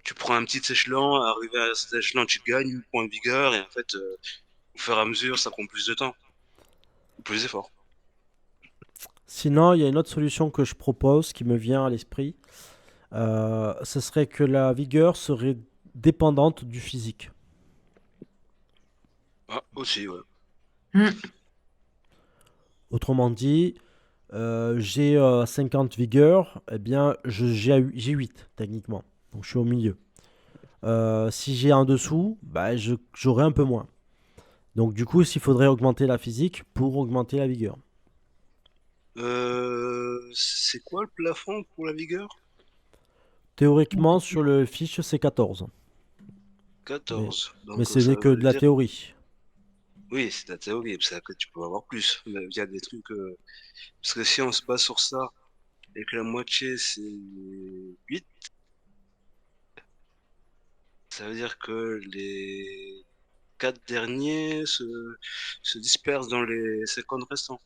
Tu prends un petit échelon, arrivé à cet échelon, tu gagnes 1 point de vigueur, et en fait, au fur et à mesure, ça prend plus de temps, plus d'efforts. Sinon, il y a une autre solution que je propose qui me vient à l'esprit. Ce serait que la vigueur serait dépendante du physique. Ah, aussi, ouais. Hmm. Autrement dit, j'ai 50 vigueur, eh bien j'ai 8 techniquement. Donc je suis au milieu. Si j'ai en dessous, bah, j'aurai un peu moins. Donc du coup, il faudrait augmenter la physique pour augmenter la vigueur. C'est quoi le plafond pour la vigueur? Théoriquement, sur le fiche, c'est 14. Mais, 14. mais Donc ce ça n'est que veut de la dire, théorie. oui, c'est la théorie, parce que tu peux avoir plus, mais via des trucs. Parce que si on se base sur ça, et que la moitié c'est 8, ça veut dire que les 4 derniers se dispersent dans les 50 restants.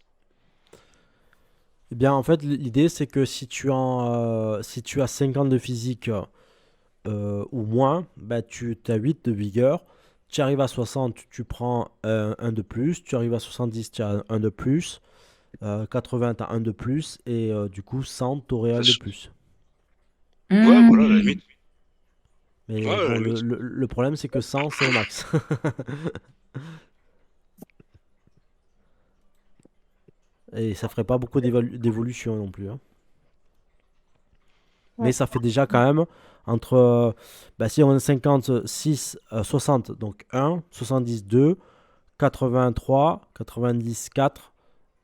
Eh bien, en fait, l'idée, c'est que si tu as 50 de physique ou moins, bah, tu as 8 de vigueur. Tu arrives à 60, tu prends un de plus. Tu arrives à 70, tu as un de plus. 80, tu as un de plus. Et du coup, 100, tu aurais un Enfin, de plus. ouais, voilà, à la Hmm. limite. Ouais, Mais à la bon, limite. le problème, c'est que 100, c'est le max. Et ça ferait pas beaucoup d'évolution non plus, hein. Mais Ouais. ça fait déjà quand même entre, bah, si on a 56, 60, donc 1, 70, 2, 83, 90, 4.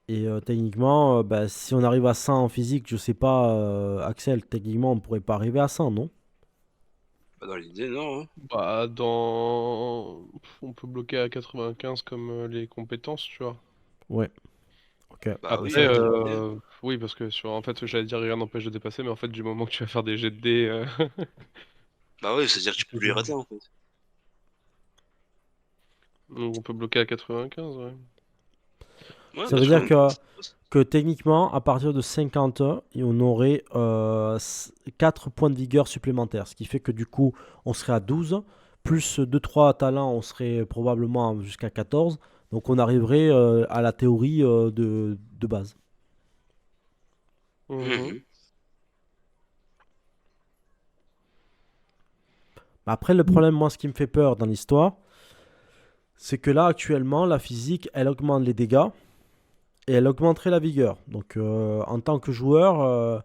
Et techniquement, bah, si on arrive à 100 en physique, je sais pas, Axel, techniquement, on pourrait pas arriver à 100, non? Pas dans l'idée, non, hein. Bah, on peut bloquer à 95 comme les compétences, tu vois. Ouais, ok. Bah Mais oui, Après, ça, dans l'idée. oui, parce que en fait, j'allais dire rien n'empêche de dépasser, mais en fait, du moment que tu vas faire des jets de dés, Bah oui, c'est-à-dire que tu c'est peux les bien. rater en fait. Donc on peut bloquer à 95, ouais. Ouais, Ça veut dire que techniquement, à partir de 50, on aurait 4 points de vigueur supplémentaires. Ce qui fait que du coup, on serait à 12. Plus 2-3 talents, on serait probablement jusqu'à 14. Donc on arriverait à la théorie de base. Mhm. Après, le problème, moi, ce qui me fait peur dans l'histoire, c'est que là, actuellement, la physique, elle augmente les dégâts et elle augmenterait la vigueur. Donc, en tant que joueur,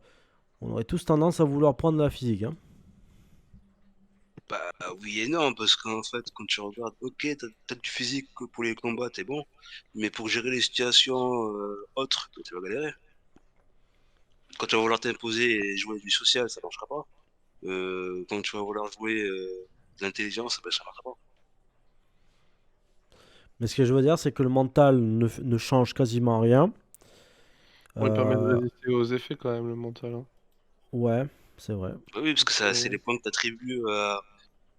on aurait tous tendance à vouloir prendre la physique, hein. Bah oui et non, parce qu'en fait, quand tu regardes, ok, t'as du physique que pour les combats, t'es bon, mais pour gérer les situations autres, toi, tu vas galérer. Quand tu vas vouloir t'imposer et jouer du social, ça marchera pas. Quand tu vas vouloir jouer de l'intelligence, ben, ça marchera pas. Mais ce que je veux dire, c'est que le mental ne change quasiment rien. Bon, il permet de Euh, résister aux effets quand même, le mental, hein. ouais, c'est vrai. Bah oui, parce que ça, c'est Euh, les points que tu attribues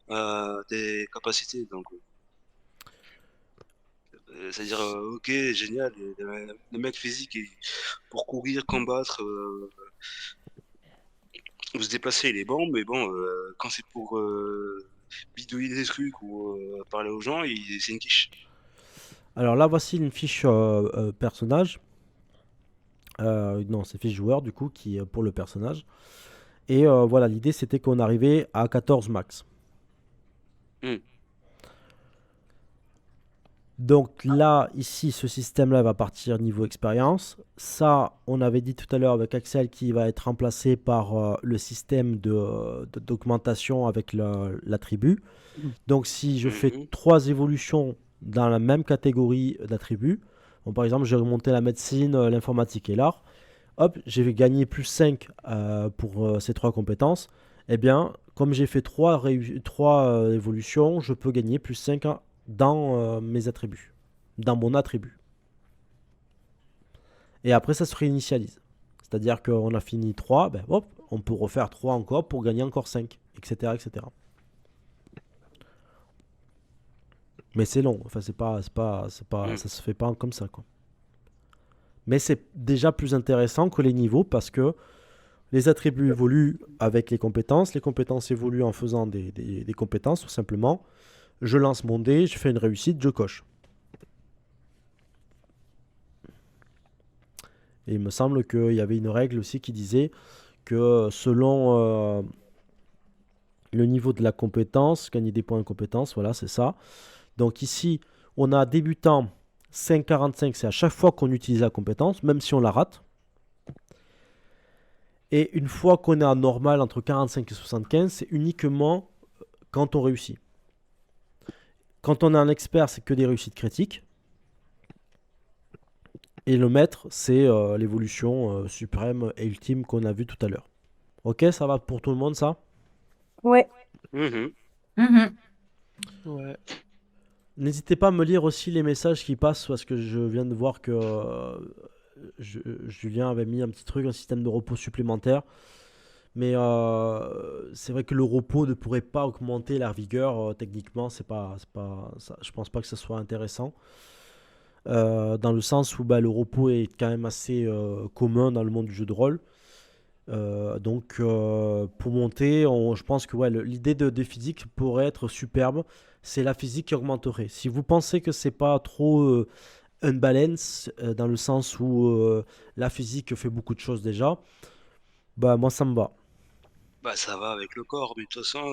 à tes capacités. Donc, c'est-à-dire, ok, génial, le mec physique, pour courir, combattre, ou se déplacer, il est bon, mais bon, quand c'est pour bidouiller des trucs ou parler aux gens, c'est une quiche. Alors là, voici une fiche personnage. Non, c'est fiche joueur, du coup, qui est pour le personnage. Et voilà, l'idée, c'était qu'on arrivait à 14 max. Hmm. Donc là, ici, ce système-là va partir niveau expérience. Ça, on avait dit tout à l'heure avec Axel qui va être remplacé par le système d'augmentation avec la tribu. Donc si je fais Mhm. 3 évolutions dans la même catégorie d'attributs, bon, par exemple, j'ai remonté la médecine, l'informatique et l'art, hop, j'ai gagné plus 5 pour ces 3 compétences. Eh bien, comme j'ai fait 3 évolutions, je peux gagner plus 5 dans mes attributs, dans mon attribut. Et après, ça se réinitialise. C'est-à-dire qu'on a fini 3, ben, hop, on peut refaire 3 encore pour gagner encore 5, etc. etc. Mais c'est long, enfin, Hmm. ça se fait pas comme ça, quoi. Mais c'est déjà plus intéressant que les niveaux parce que les attributs évoluent avec les compétences évoluent en faisant des compétences, tout simplement. Je lance mon dé, je fais une réussite, je coche. Et il me semble qu'il y avait une règle aussi qui disait que selon le niveau de la compétence, gagner des points de compétence, voilà, c'est ça. Donc ici, on a débutant 5,45, c'est à chaque fois qu'on utilise la compétence, même si on la rate. Et une fois qu'on est en normal entre 45 et 75, c'est uniquement quand on réussit. Quand on est un expert, c'est que des réussites critiques. Et le maître, c'est l'évolution suprême et ultime qu'on a vu tout à l'heure. Ok, ça va pour tout le monde, ça? Ouais. Mhm. Mhm. Ouais. N'hésitez pas à me lire aussi les messages qui passent parce que je viens de voir que Julien avait mis un petit truc, un système de repos supplémentaire. Mais c'est vrai que le repos ne pourrait pas augmenter la vigueur. Techniquement, je pense pas que ce soit intéressant. Dans le sens où bah, le repos est quand même assez commun dans le monde du jeu de rôle. Donc pour monter, je pense que ouais, l'idée de physique pourrait être superbe. C'est la physique qui augmenterait. Si vous pensez que c'est pas trop unbalance, dans le sens où la physique fait beaucoup de choses déjà, bah moi ça me va. Bah ça va avec le corps, mais de toute façon,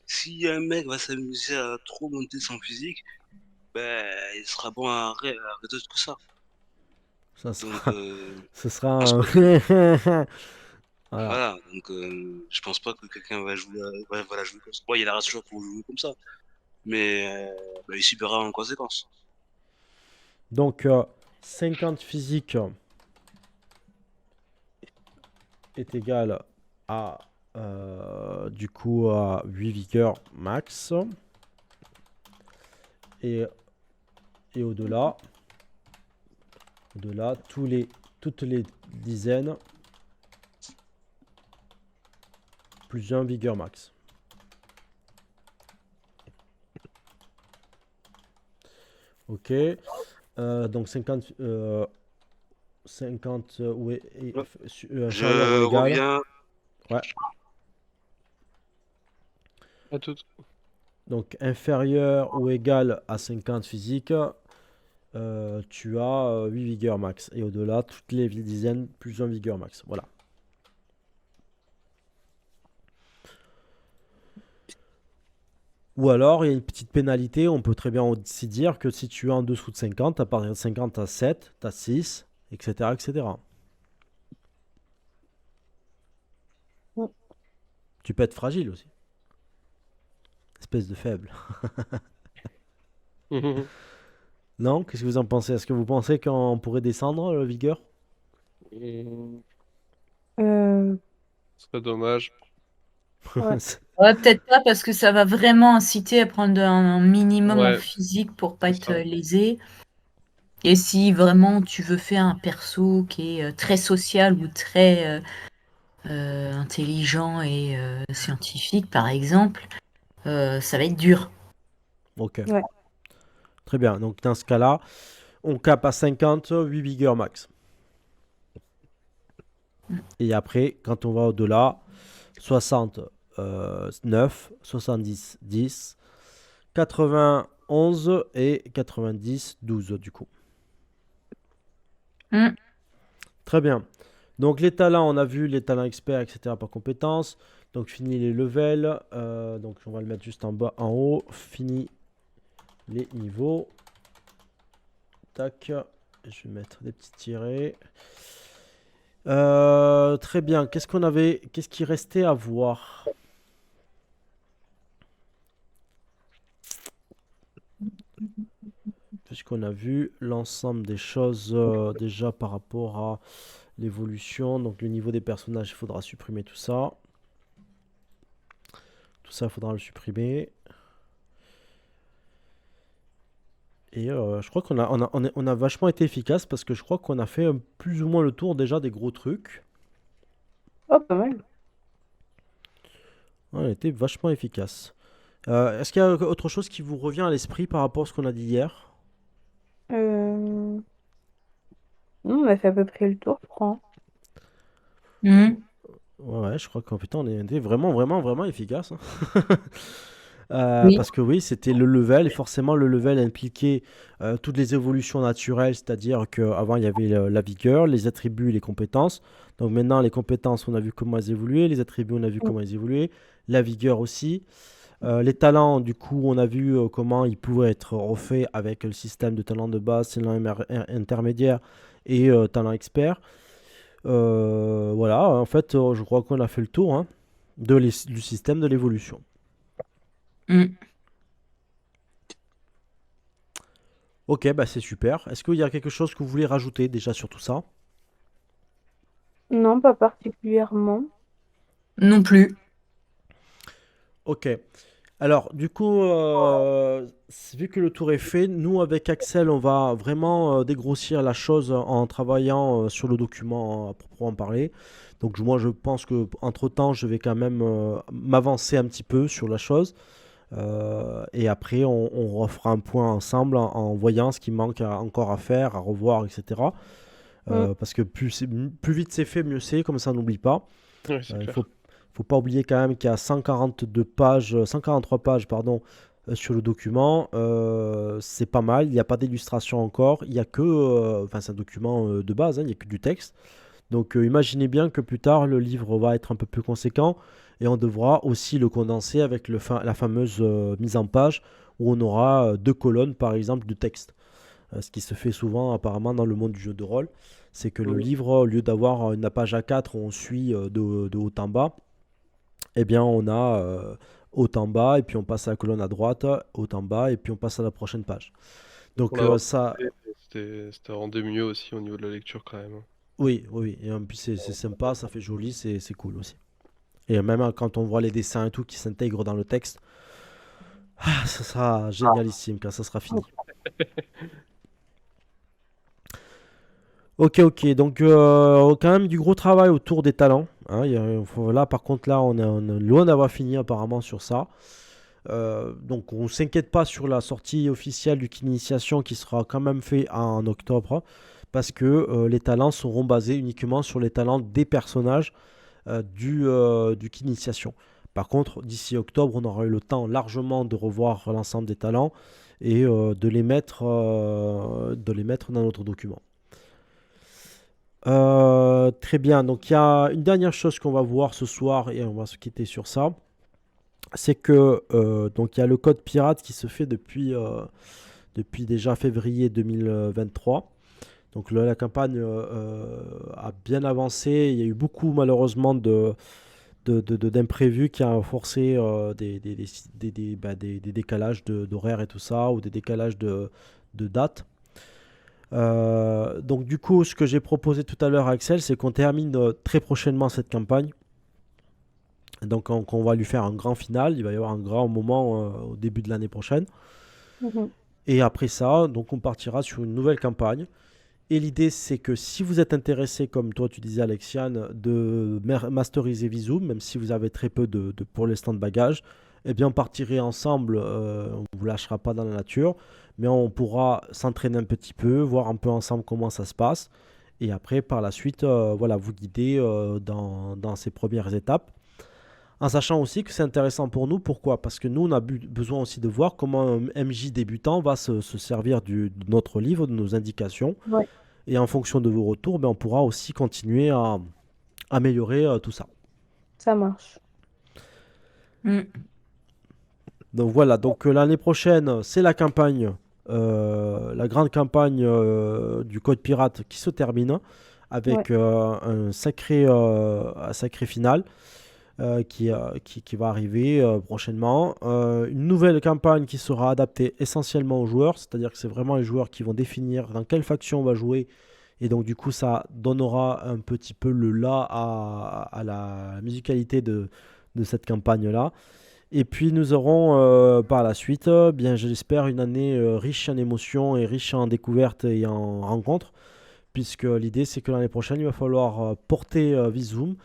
si un mec va s'amuser à trop monter son physique, ben il sera bon à rien d'autre que ça. Ça Donc sera, ce sera je pense un... pas que Voilà. voilà, donc je pense pas que quelqu'un va la jouer comme ça. Ouais, il y a la race toujours pour jouer comme ça, mais bah, il subira en conséquence. Donc 50 physique est égal à du coup à 8 vigueur max. Et, et au-delà, toutes les dizaines plus 1 vigueur max. Ok. Donc 50, 50 inférieur ou Je égal. reviens. Ouais. À tout. Donc inférieur ou égal à 50 physique, tu as 8 vigueur max. Et au-delà, toutes les dizaines plus 1 vigueur max. Voilà. Ou alors, il y a une petite pénalité. On peut très bien aussi dire que si tu es en dessous de 50, à partir de 50, tu as 7, tu as 6, etc., etc. Mm. Tu peux être fragile aussi. Espèce de faible. Non? Qu'est-ce que vous en pensez? Est-ce que vous pensez qu'on pourrait descendre le vigueur? Euh, Ce serait dommage. ouais. Ouais, peut-être pas parce que ça va vraiment inciter à prendre un minimum en Ouais, physique pour pas c'est être ça. lésé. Et si vraiment tu veux faire un perso qui est très social ou très intelligent et scientifique, par exemple, ça va être dur. Ok. Ouais. Très bien. Donc, dans ce cas-là, on cape à 50, 8 vigueur max. Et après, quand on va au-delà, 60, 9, 70, 10, 91 et 90, 12 du coup. Mm. Très bien. Donc les talents, on a vu les talents experts, etc. par compétence. Donc fini les levels. Donc on va le mettre juste en bas, en haut. Fini les niveaux. Tac. Je vais mettre des petits tirets. Très bien. Qu'est-ce qu'on avait? Qu'est-ce qui restait à voir? Puisqu'on a vu l'ensemble des choses déjà par rapport à l'évolution. Donc le niveau des personnages, il faudra supprimer tout ça. Tout ça, il faudra le supprimer. Et je crois qu'on a vachement été efficace parce que je crois qu'on a fait plus ou moins le tour déjà des gros trucs. Oh, pas mal. Ouais, on a été vachement efficace. Est-ce qu'il y a autre chose qui vous revient à l'esprit par rapport à ce qu'on a dit hier? Non, on a fait à peu près le tour, je crois. Mm. Ouais, je crois qu'en putain, on a été vraiment, vraiment, vraiment efficace, hein. Oui. Parce que oui, c'était le level, et forcément le level impliquait toutes les évolutions naturelles, c'est-à-dire qu'avant il y avait la vigueur, les attributs, les compétences. Donc maintenant les compétences, on a vu comment elles évoluaient, les attributs, on a vu comment elles évoluaient, la vigueur aussi. Les talents, du coup, on a vu comment ils pouvaient être refaits avec le système de talent de base, talent intermédiaire et talent expert. Voilà, en fait, je crois qu'on a fait le tour, hein, du système de l'évolution. Mm. Ok, bah c'est super. Est-ce qu'il y a quelque chose que vous voulez rajouter déjà sur tout ça? Non, pas particulièrement. Non plus. Ok. Alors, du coup, vu que le tour est fait, nous avec Axel, on va vraiment dégrossir la chose en travaillant sur le document à proprement parler. Donc, moi, je pense que entre-temps, je vais quand même m'avancer un petit peu sur la chose. Et après, on refera un point ensemble en voyant ce qui manque encore à faire, à revoir, etc. Mm. Parce que plus vite c'est fait, mieux c'est, comme ça on n'oublie pas. Ouais, c'est Il clair. faut pas oublier quand même qu'il y a 142 pages, 143 pages pardon, sur le document. C'est pas mal, il n'y a pas d'illustration encore, il y a que, enfin c'est un document de base, hein, il n'y a que du texte. Donc imaginez bien que plus tard le livre va être un peu plus conséquent et on devra aussi le condenser avec la fameuse mise en page où on aura deux colonnes par exemple de texte. Ce qui se fait souvent apparemment dans le monde du jeu de rôle, c'est que le Oui. livre, au lieu d'avoir une page A4 où on suit de haut en bas, eh bien on a haut en bas et puis on passe à la colonne à droite, haut en bas et puis on passe à la prochaine page. Pour Donc l'avoir ça, fait, c'était rendu mieux aussi au niveau de la lecture quand même. oui, oui, oui. Et en plus c'est sympa, ça fait joli, c'est cool aussi. Et même quand on voit les dessins et tout qui s'intègrent dans le texte, ça sera génialissime quand ça sera fini. Ok, ok. Donc, quand même du gros travail autour des talents, hein. Là, par contre, là, on est loin d'avoir fini apparemment sur ça. Donc on ne s'inquiète pas sur la sortie officielle du kit d'initiation qui sera quand même fait en octobre parce que les talents seront basés uniquement sur les talents des personnages du kit d'initiation. Par contre, d'ici octobre, on aura eu le temps largement de revoir l'ensemble des talents et de les mettre dans notre document. Très bien, donc il y a une dernière chose qu'on va voir ce soir et on va se quitter sur ça. C'est que donc il y a le code pirate qui se fait depuis déjà février 2023. Donc la campagne a bien avancé. Il y a eu beaucoup malheureusement d'imprévus qui a forcé des décalages d'horaires et tout ça, ou des décalages de dates. Donc du coup, ce que j'ai proposé tout à l'heure à Axel, c'est qu'on termine très prochainement cette campagne. Donc on va lui faire un grand final. Il va y avoir un grand moment au début de l'année prochaine. Mhm. Et après ça, donc on partira sur une nouvelle campagne. Et l'idée, c'est que si vous êtes intéressé, comme toi tu disais Alexiane, de masteriser Visum, même si vous avez très peu pour l'instant de bagages, eh bien on partirait ensemble, on ne vous lâchera pas dans la nature, mais on pourra s'entraîner un petit peu, voir un peu ensemble comment ça se passe, et après par la suite, voilà, vous guider dans ces premières étapes. En sachant aussi que c'est intéressant pour nous, pourquoi? Parce que nous, on a besoin aussi de voir comment un MJ débutant va se servir de notre livre, de nos indications. Ouais, Et en fonction de vos retours, ben, on pourra aussi continuer à améliorer tout ça. ça marche. Mm. Donc voilà, donc l'année prochaine, c'est la campagne, la grande campagne du Code Pirate qui se termine avec Ouais. un sacré final. Qui va arriver prochainement. Une nouvelle campagne qui sera adaptée essentiellement aux joueurs, c'est-à-dire que c'est vraiment les joueurs qui vont définir dans quelle faction on va jouer, et donc du coup ça donnera un petit peu le là à la musicalité de cette campagne-là. Et puis nous aurons par la suite, bien je l'espère, une année riche en émotions et riche en découvertes et en rencontres, puisque l'idée c'est que l'année prochaine il va falloir porter Visum,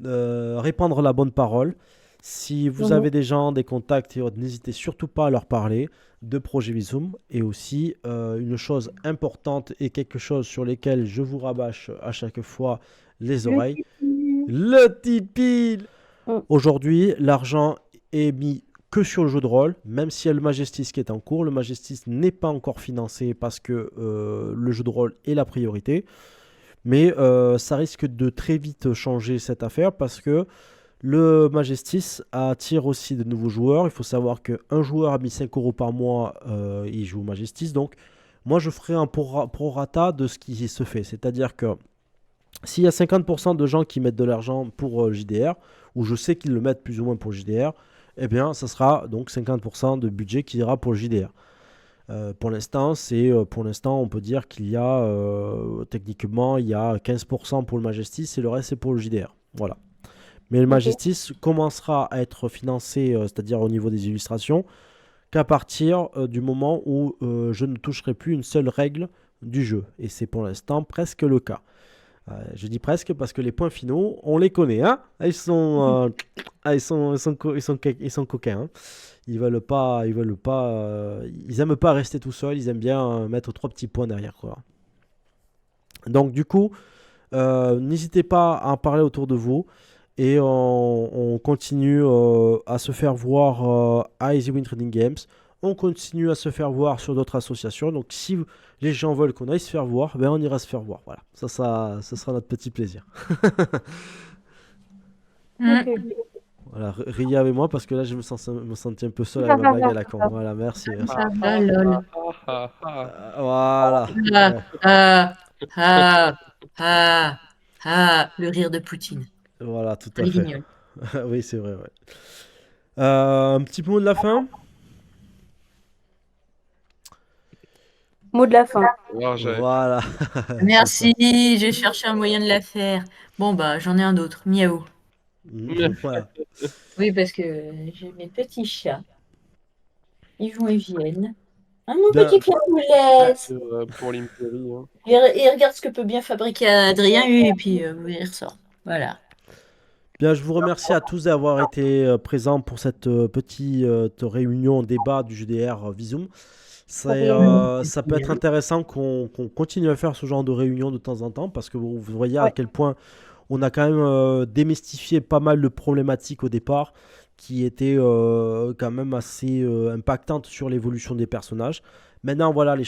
répandre la bonne parole. Si vous Mhm. avez des gens, des contacts et autres, n'hésitez surtout pas à leur parler de Projet Visum. Et aussi, une chose importante et quelque chose sur lesquels je vous rabâche à chaque fois les Le oreilles, Tipeee. le Tipeee. Mm. Aujourd'hui, l'argent est mis que sur le jeu de rôle, même s'il y a le Majestis qui est en cours. Le Majestis n'est pas encore financé parce que le jeu de rôle est la priorité. Mais ça risque de très vite changer cette affaire parce que le Majestis attire aussi de nouveaux joueurs. Il faut savoir qu'un joueur a mis 5 euros par mois, il joue au Majestis. Donc, moi, je ferai un prorata de ce qui se fait. C'est-à-dire que s'il y a 50% de gens qui mettent de l'argent pour JDR, ou je sais qu'ils le mettent plus ou moins pour JDR, eh bien, ça sera donc 50% de budget qui ira pour le JDR. Pour l'instant, on peut dire qu'il y a techniquement il y a 15% pour le Majestis et le reste c'est pour le JDR. Voilà. Mais le Ok. Majestis commencera à être financé, c'est-à-dire au niveau des illustrations, qu'à partir du moment où je ne toucherai plus une seule règle du jeu. Et c'est pour l'instant presque le cas. Je dis presque parce que les points finaux, on les connaît, hein? Ils sont, ils sont coquins, hein. Ils aiment pas rester tout seuls. Ils aiment bien mettre 3 petits points derrière, quoi. Donc du coup, n'hésitez pas à en parler autour de vous et on continue à se faire voir à Easy Win Trading Games. On continue à se faire voir sur d'autres associations. Donc si les gens veulent qu'on aille se faire voir, ben on ira se faire voir. Voilà, ça sera notre petit plaisir. Mm. Ok, ok. Voilà, riez avec moi parce que là je me sentais un peu seul avec ma blague à la con. Voilà, merci. Ah, ah, lol. Voilà. Ah, Ouais, ah, ah, ah, ah, le rire de Poutine. voilà, tout à Très fait. guignol. Oui, c'est vrai, ouais. Un petit mot de la fin? Mot de la fin. Ah, Voilà. Merci, j'ai cherché un moyen de la faire. Bon, bah, j'en ai un autre. Miaou. Voilà. Oui, parce que j'ai mes petits chats. Ils vont et viennent. Ah, mon Bien. petit Pierre Boulez. pour l'Impérie, hein. Et regarde ce que peut bien fabriquer Adrien, et puis il ressort. Voilà. Bien, je vous remercie à tous d'avoir été présents pour cette petite réunion débat du GDR Visum. Ça peut être intéressant qu'on continue à faire ce genre de réunion de temps en temps parce que vous voyez à Ouais. quel point on a quand même démystifié pas mal de problématiques au départ qui étaient quand même assez impactantes sur l'évolution des personnages. Maintenant, voilà, les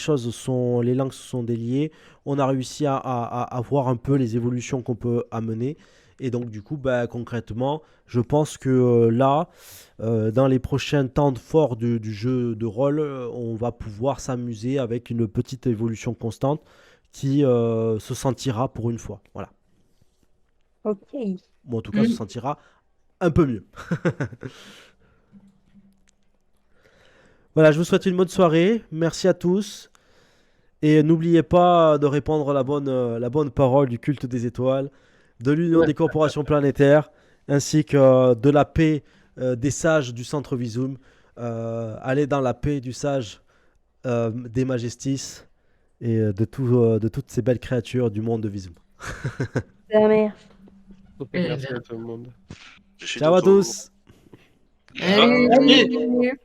langues se sont déliées. On a réussi à voir un peu les évolutions qu'on peut amener. Et donc, du coup, bah, concrètement, je pense que là, dans les prochains temps forts du jeu de rôle, on va pouvoir s'amuser avec une petite évolution constante qui se sentira pour une fois. Voilà. Ok. Bon, en tout cas, se sentira un peu mieux. Voilà, je vous souhaite une bonne soirée. Merci à tous. Et n'oubliez pas de répandre la bonne parole du culte des étoiles, de l'union des corporations planétaires, ainsi que de la paix des sages du centre Visum. Allez dans la paix du sage des Majestis et de toutes ces belles créatures du monde de Visum. La mère. Merci à tout le monde. Je suis Ciao à toujours- tous! Salut. Salut.